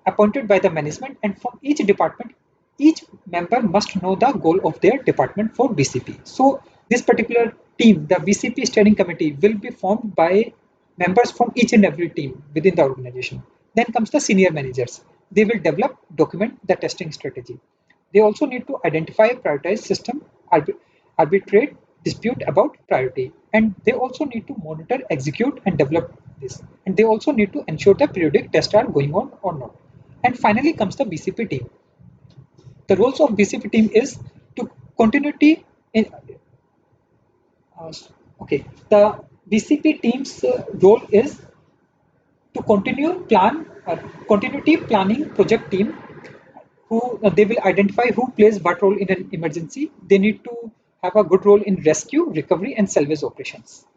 appointed by the management, and from each department, each member must know the goal of their department for BCP. So this particular team, the BCP steering committee, will be formed by members from each and every team within the organization. Then comes the senior managers. They will develop, document the testing strategy. They also need to identify, prioritize system, arbitrate dispute about priority, and they also need to monitor, execute, and develop this. And they also need to ensure the periodic tests are going on or not. And finally comes the BCP team. The roles of BCP team is to continuity in uh, okay. The BCP team's role is to continuity planning project team, who they will identify who plays what role in an emergency. They need to have a good role in rescue, recovery, and salvage operations.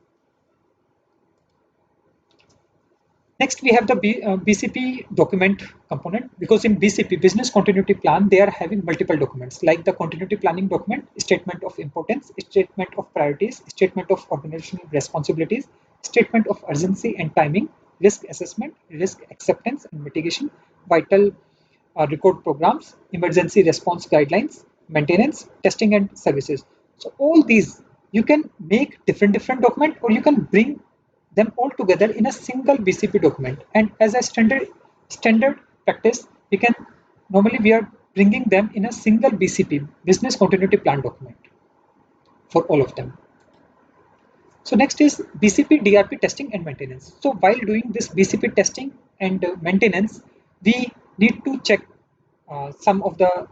Next, we have the BCP document component, because in BCP, business continuity plan, they are having multiple documents like the continuity planning document, statement of importance, statement of priorities, statement of organizational responsibilities, statement of urgency and timing, risk assessment, risk acceptance and mitigation, vital record programs, emergency response guidelines, maintenance, testing, and services. So all these you can make different document, or you can bring them all together in a single BCP document. And as a standard practice, we can normally we are bringing them in a single BCP, business continuity plan document, for all of them. So next is BCP DRP testing and maintenance. So while doing this BCP testing and maintenance, we need to check some of the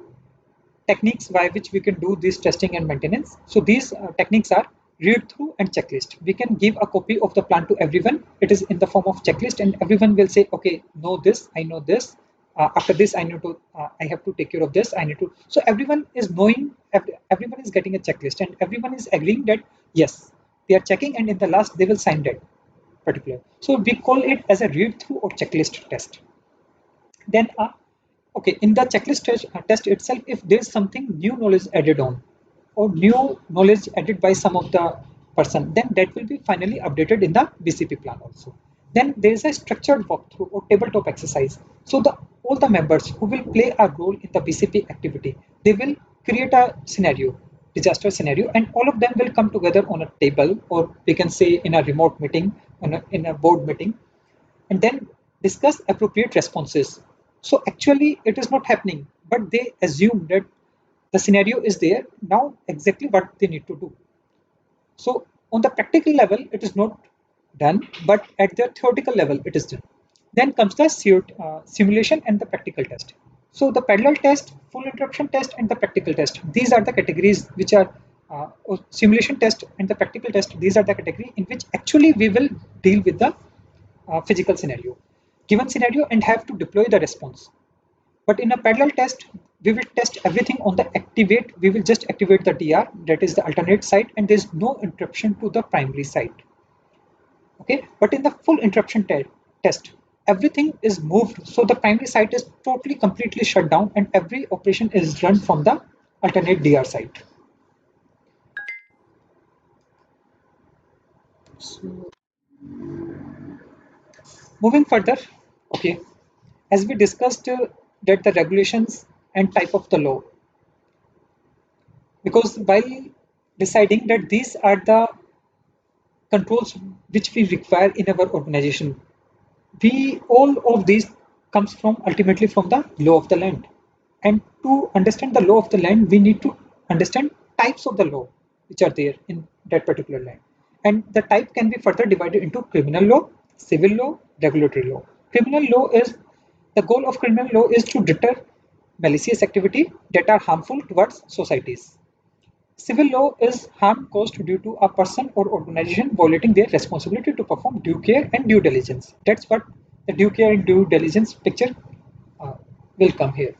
techniques by which we can do this testing and maintenance. So these techniques are read through and checklist. We can give a copy of the plan to everyone. It is in the form of checklist, and everyone will say, okay, know this, I know this. After this, I have to take care of this. I need to. So everyone is knowing, everyone is getting a checklist, and everyone is agreeing that yes, they are checking, and in the last they will sign that particular. So we call it as a read through or checklist test. Then okay, in the checklist test itself, if there's something new knowledge added on, or new knowledge added by some of the person, then that will be finally updated in the BCP plan also. Then there is a structured walkthrough or tabletop exercise. So all the members who will play a role in the BCP activity, they will create a scenario, disaster scenario, and all of them will come together on a table, or we can say in a remote meeting, in a board meeting, and then discuss appropriate responses. So actually, it is not happening, but they assume that the scenario is there. Now, exactly what they need to do. So on the practical level, it is not done, but at the theoretical level, it is done. Then comes the simulation and the practical test. So the parallel test, full interruption test, and the practical test. These are the categories which are simulation test and the practical test. These are the category in which actually we will deal with the physical scenario, given scenario, and have to deploy the response. But in a parallel test, we will test everything on the activate. We will just activate the DR, that is the alternate site, and there is no interruption to the primary site. Okay, but in the full interruption test, everything is moved. So the primary site is totally, completely shut down, and every operation is run from the alternate DR site. So moving further, okay, as we discussed that the regulations and type of the law, because while deciding that these are the controls which we require in our organization, we all of these comes from ultimately from the law of the land. And to understand the law of the land, we need to understand types of the law. which are there in that particular land. And the type can be further divided into criminal law, civil law, regulatory law. Criminal law is the goal of criminal law is to deter malicious activity that are harmful towards societies. Civil law is harm caused due to a person or organization violating their responsibility to perform due care and due diligence. That's what the due care and due diligence picture uh, will come here.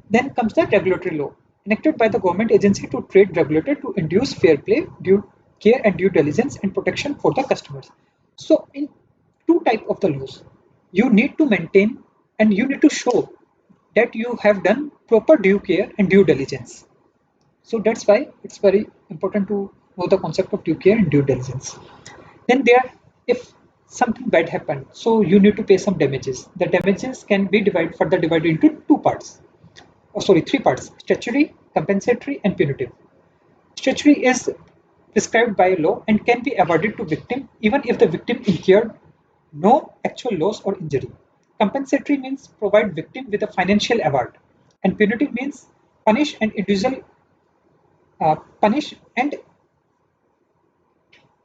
Then comes the regulatory law, enacted by the government agency to trade regulator to induce fair play, due care and due diligence and protection for the customers. So in two type of the laws, you need to maintain and you need to show that you have done proper due care and due diligence. So that's why it's very important to know the concept of due care and due diligence. Then there, if something bad happened, so you need to pay some damages. The damages can be further divided into two parts. Oh, sorry, three parts: statutory, compensatory, and punitive. Statutory is prescribed by law and can be awarded to victim even if the victim incurred no actual loss or injury. Compensatory means provide victim with a financial award, and punitive means punish and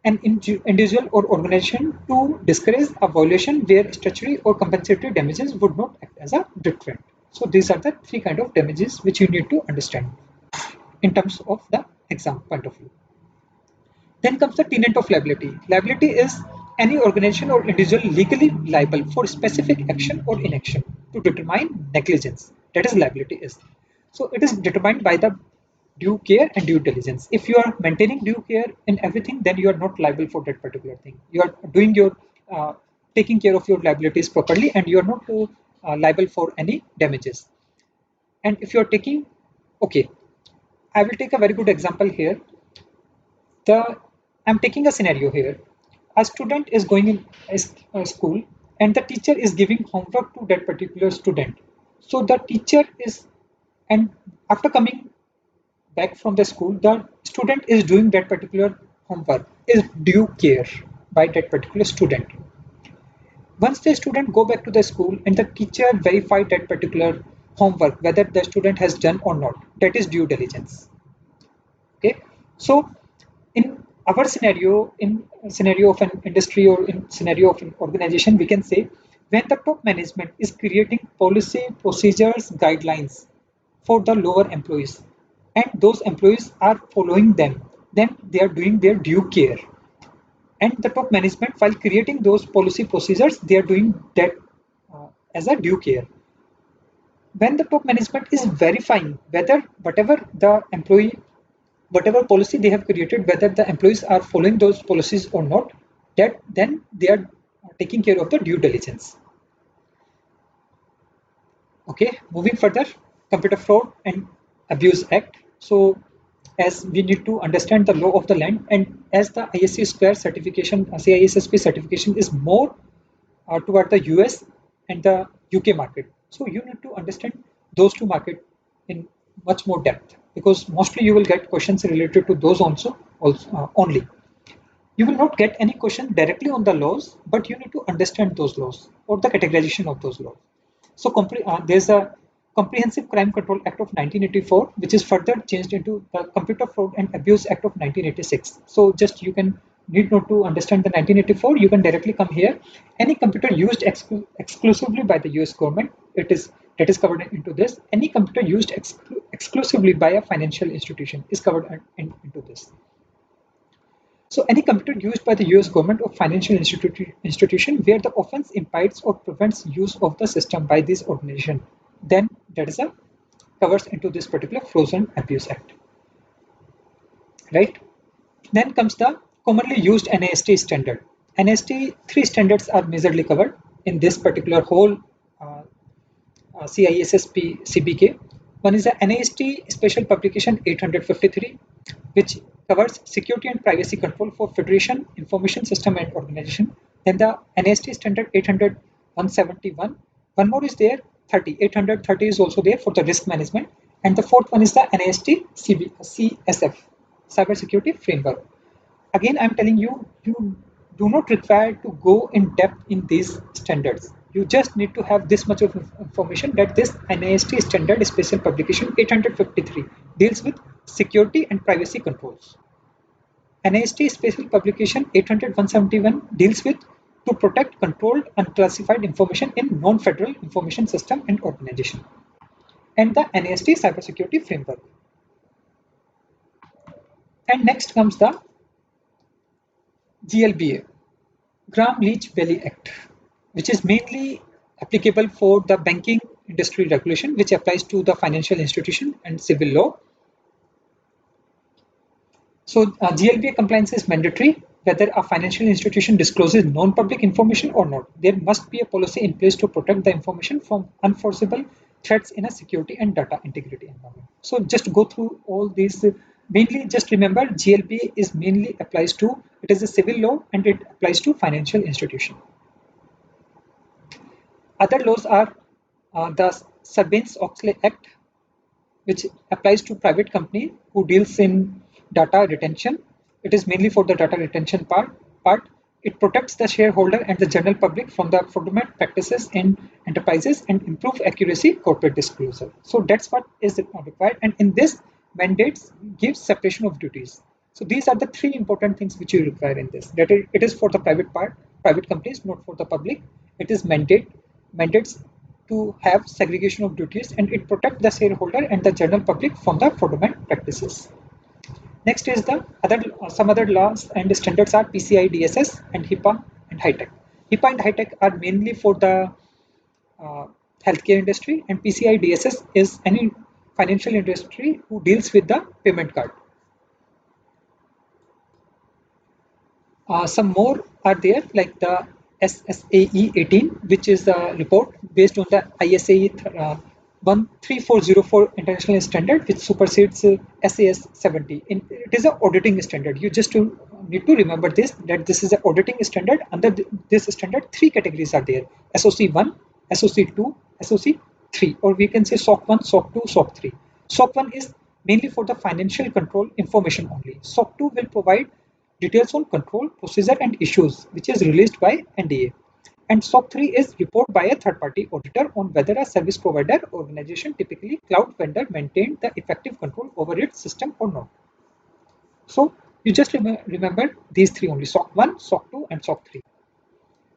an individual or organization to discourage a violation where statutory or compensatory damages would not act as a deterrent. So these are the three kind of damages which you need to understand in terms of the exam point of view. Then comes the tenet of liability. Liability is any organization or individual legally liable for specific action or inaction to determine negligence. That is liability is. So it is determined by the due care and due diligence. If you are maintaining due care in everything, then you are not liable for that particular thing. You are doing your taking care of your liabilities properly, and you are not liable for any damages. And if you are taking, okay, I will take a very good example here. I'm taking a scenario here. A student is going in a school, and the teacher is giving homework to that particular student. So the teacher is, and after coming back from the school, the student is doing that particular homework is due care by that particular student. Once the student go back to the school and the teacher verify that particular homework, whether the student has done or not, that is due diligence. Okay, so in our scenario, in scenario of an industry or in scenario of an organization, we can say when the top management is creating policy, procedures, guidelines for the lower employees, and those employees are following them, then they are doing their due care. And the top management, while creating those policy procedures, they are doing that as a due care. When the top management is verifying whether whatever policy they have created, whether the employees are following those policies or not, that then they are taking care of the due diligence. Okay, moving further, Computer Fraud and Abuse Act. So as we need to understand the law of the land, and as the ISC square certification, CISSP certification is more toward the US and the UK market. So you need to understand those two markets in much more depth, because mostly you will get questions related to those only. You will not get any question directly on the laws, but you need to understand those laws or the categorization of those laws. So there's a Comprehensive Crime Control Act of 1984, which is further changed into the Computer Fraud and Abuse Act of 1986. So just you can need not to understand the 1984, you can directly come here. Any computer used exclusively by the US government, that is covered into this. Any computer used exclusively by a financial institution is covered into this. So any computer used by the US government or financial institution where the offense impedes or prevents use of the system by this organization, then that is a covers into this particular Frozen Abuse Act. Right? Then comes the commonly used NIST standard. NIST three standards are majorly covered in this particular whole CISSP CBK. One is the NIST Special Publication 853, which covers security and privacy control for Federation, Information System and Organization. Then the NIST Standard 800 171. One more is there, 30. 830 is also there for the risk management. And the fourth one is the NIST CSF, Cybersecurity Framework. Again, I'm telling you, you do not require to go in depth in these standards. You just need to have this much of information that this NIST Standard Special Publication 853 deals with security and privacy controls. NIST Special Publication 800-171 deals with to protect controlled unclassified information in non-federal information system and organization, and the NIST Cybersecurity Framework. And next comes the GLBA, Graham-Leach-Bliley Act, which is mainly applicable for the banking industry regulation, which applies to the financial institution and civil law. So GLBA compliance is mandatory whether a financial institution discloses non-public information or not. There must be a policy in place to protect the information from unforeseeable threats in a security and data integrity environment. So just go through all these. Mainly just remember GLBA is mainly applies to, it is a civil law and it applies to financial institution. Other laws are the Sarbanes-Oxley Act, which applies to private company who deals in data retention. It is mainly for the data retention part. It protects the shareholder and the general public from the fraudulent practices in enterprises and improve accuracy corporate disclosure. So that's what is required. And in this, mandates give separation of duties. So these are the three important things which you require in this. That it is for the private companies, not for the public. It is mandates to have segregation of duties, and it protects the shareholder and the general public from the fraudulent practices. Next is the some other laws and standards are PCI DSS and HIPAA and HITECH. HIPAA and HITECH are mainly for the healthcare industry, and PCI DSS is any financial industry who deals with the payment card. Some more are there, like the SSAE 18, which is a report based on the ISAE 13404 international standard, which supersedes SAS 70. It is an auditing standard. You just need to remember this, that this is an auditing standard. Under this standard, three categories are there: SOC 1, SOC 2, SOC 3, or we can say SOC 1, SOC 2, SOC 3. SOC 1 is mainly for the financial control information only. SOC 2 will provide details on control, procedure, and issues, which is released by NDA. And SOC 3 is report by a third-party auditor on whether a service provider organization, typically cloud vendor, maintained the effective control over its system or not. So you just remember these three only: SOC 1, SOC 2, and SOC 3.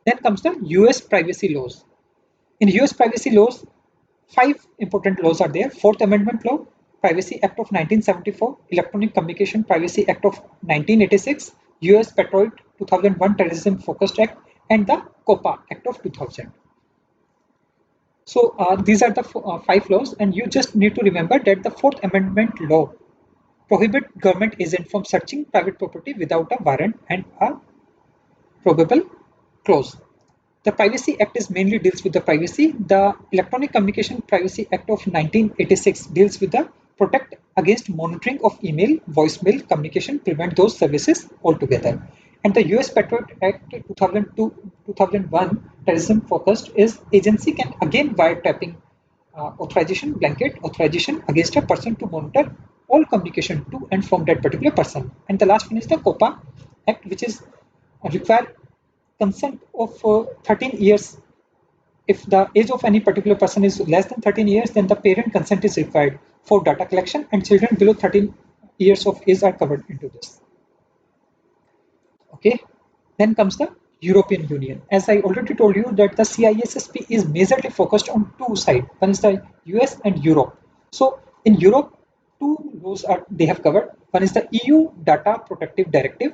Then comes the US privacy laws. In US privacy laws, 5 important laws are there: Fourth Amendment Law, Privacy Act of 1974, Electronic Communication Privacy Act of 1986, US Patriot 2001 Terrorism Focused Act, and the COPA Act of 2000. So these are the 5 laws, and you just need to remember that the Fourth Amendment law prohibits government agent from searching private property without a warrant and a probable clause. The Privacy Act is mainly deals with the privacy. The Electronic Communication Privacy Act of 1986 deals with the protect against monitoring of email, voicemail communication, prevent those services altogether. And the US Patriot Act 2001 terrorism focused is agency can again wiretapping authorization, blanket authorization against a person to monitor all communication to and from that particular person. And the last one is the COPA Act, which is require consent of 13 years. If the age of any particular person is less than 13 years, then the parent consent is required for data collection, and children below 13 years of age are covered into this. Okay, then comes the European Union. As I already told you that the CISSP is majorly focused on two sides. One is the US and Europe. So in Europe, two laws are they have covered. One is the EU Data Protective Directive,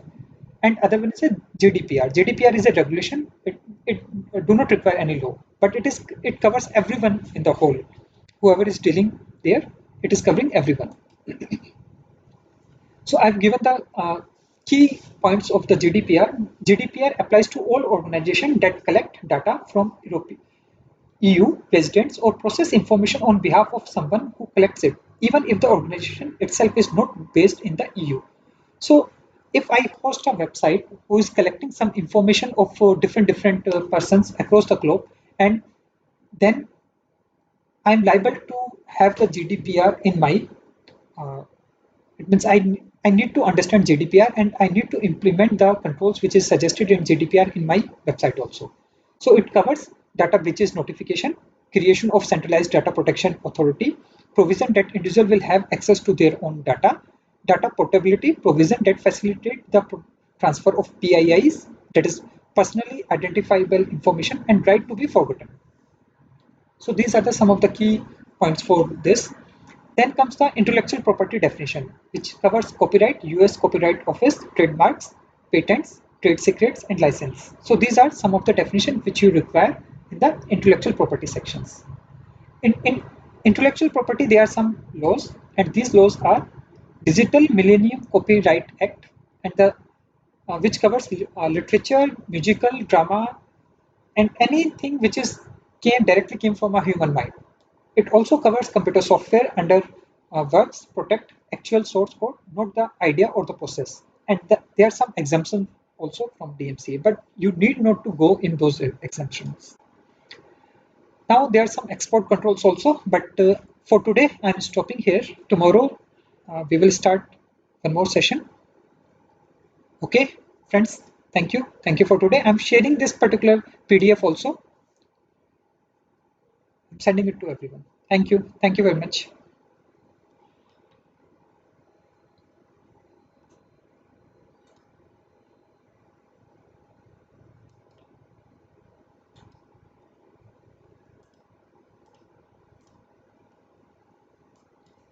and other one is a GDPR. GDPR is a regulation. It do not require any law, but it covers everyone in the whole. Whoever is dealing there, it is covering everyone. So I've given the key points of the GDPR. GDPR applies to all organizations that collect data from EU residents or process information on behalf of someone who collects it, even if the organization itself is not based in the EU. So if I host a website who is collecting some information of different persons across the globe, and then I'm liable to have the GDPR in my it means I need to understand GDPR, and I need to implement the controls which is suggested in GDPR in my website also. So it covers data breaches notification, creation of centralized data protection authority, provision that individual will have access to their own data, data portability provision that facilitate the transfer of PIIs, that is personally identifiable information, and right to be forgotten. So these are some of the key points for this. Then comes the intellectual property definition, which covers copyright, US Copyright Office, trademarks, patents, trade secrets, and license. So these are some of the definitions which you require in the intellectual property sections. In intellectual property, there are some laws, and these laws are Digital Millennium Copyright Act, and the which covers literature, musical, drama, and anything which is directly came from a human mind. It also covers computer software under works protect actual source code, not the idea or the process. And there are some exemptions also from DMCA, but you need not to go in those exemptions. Now there are some export controls also, but for today I'm stopping here. Tomorrow we will start one more session. Okay, friends, thank you. Thank you for today. I'm sharing this particular PDF also. I'm sending it to everyone. Thank you. Thank you very much.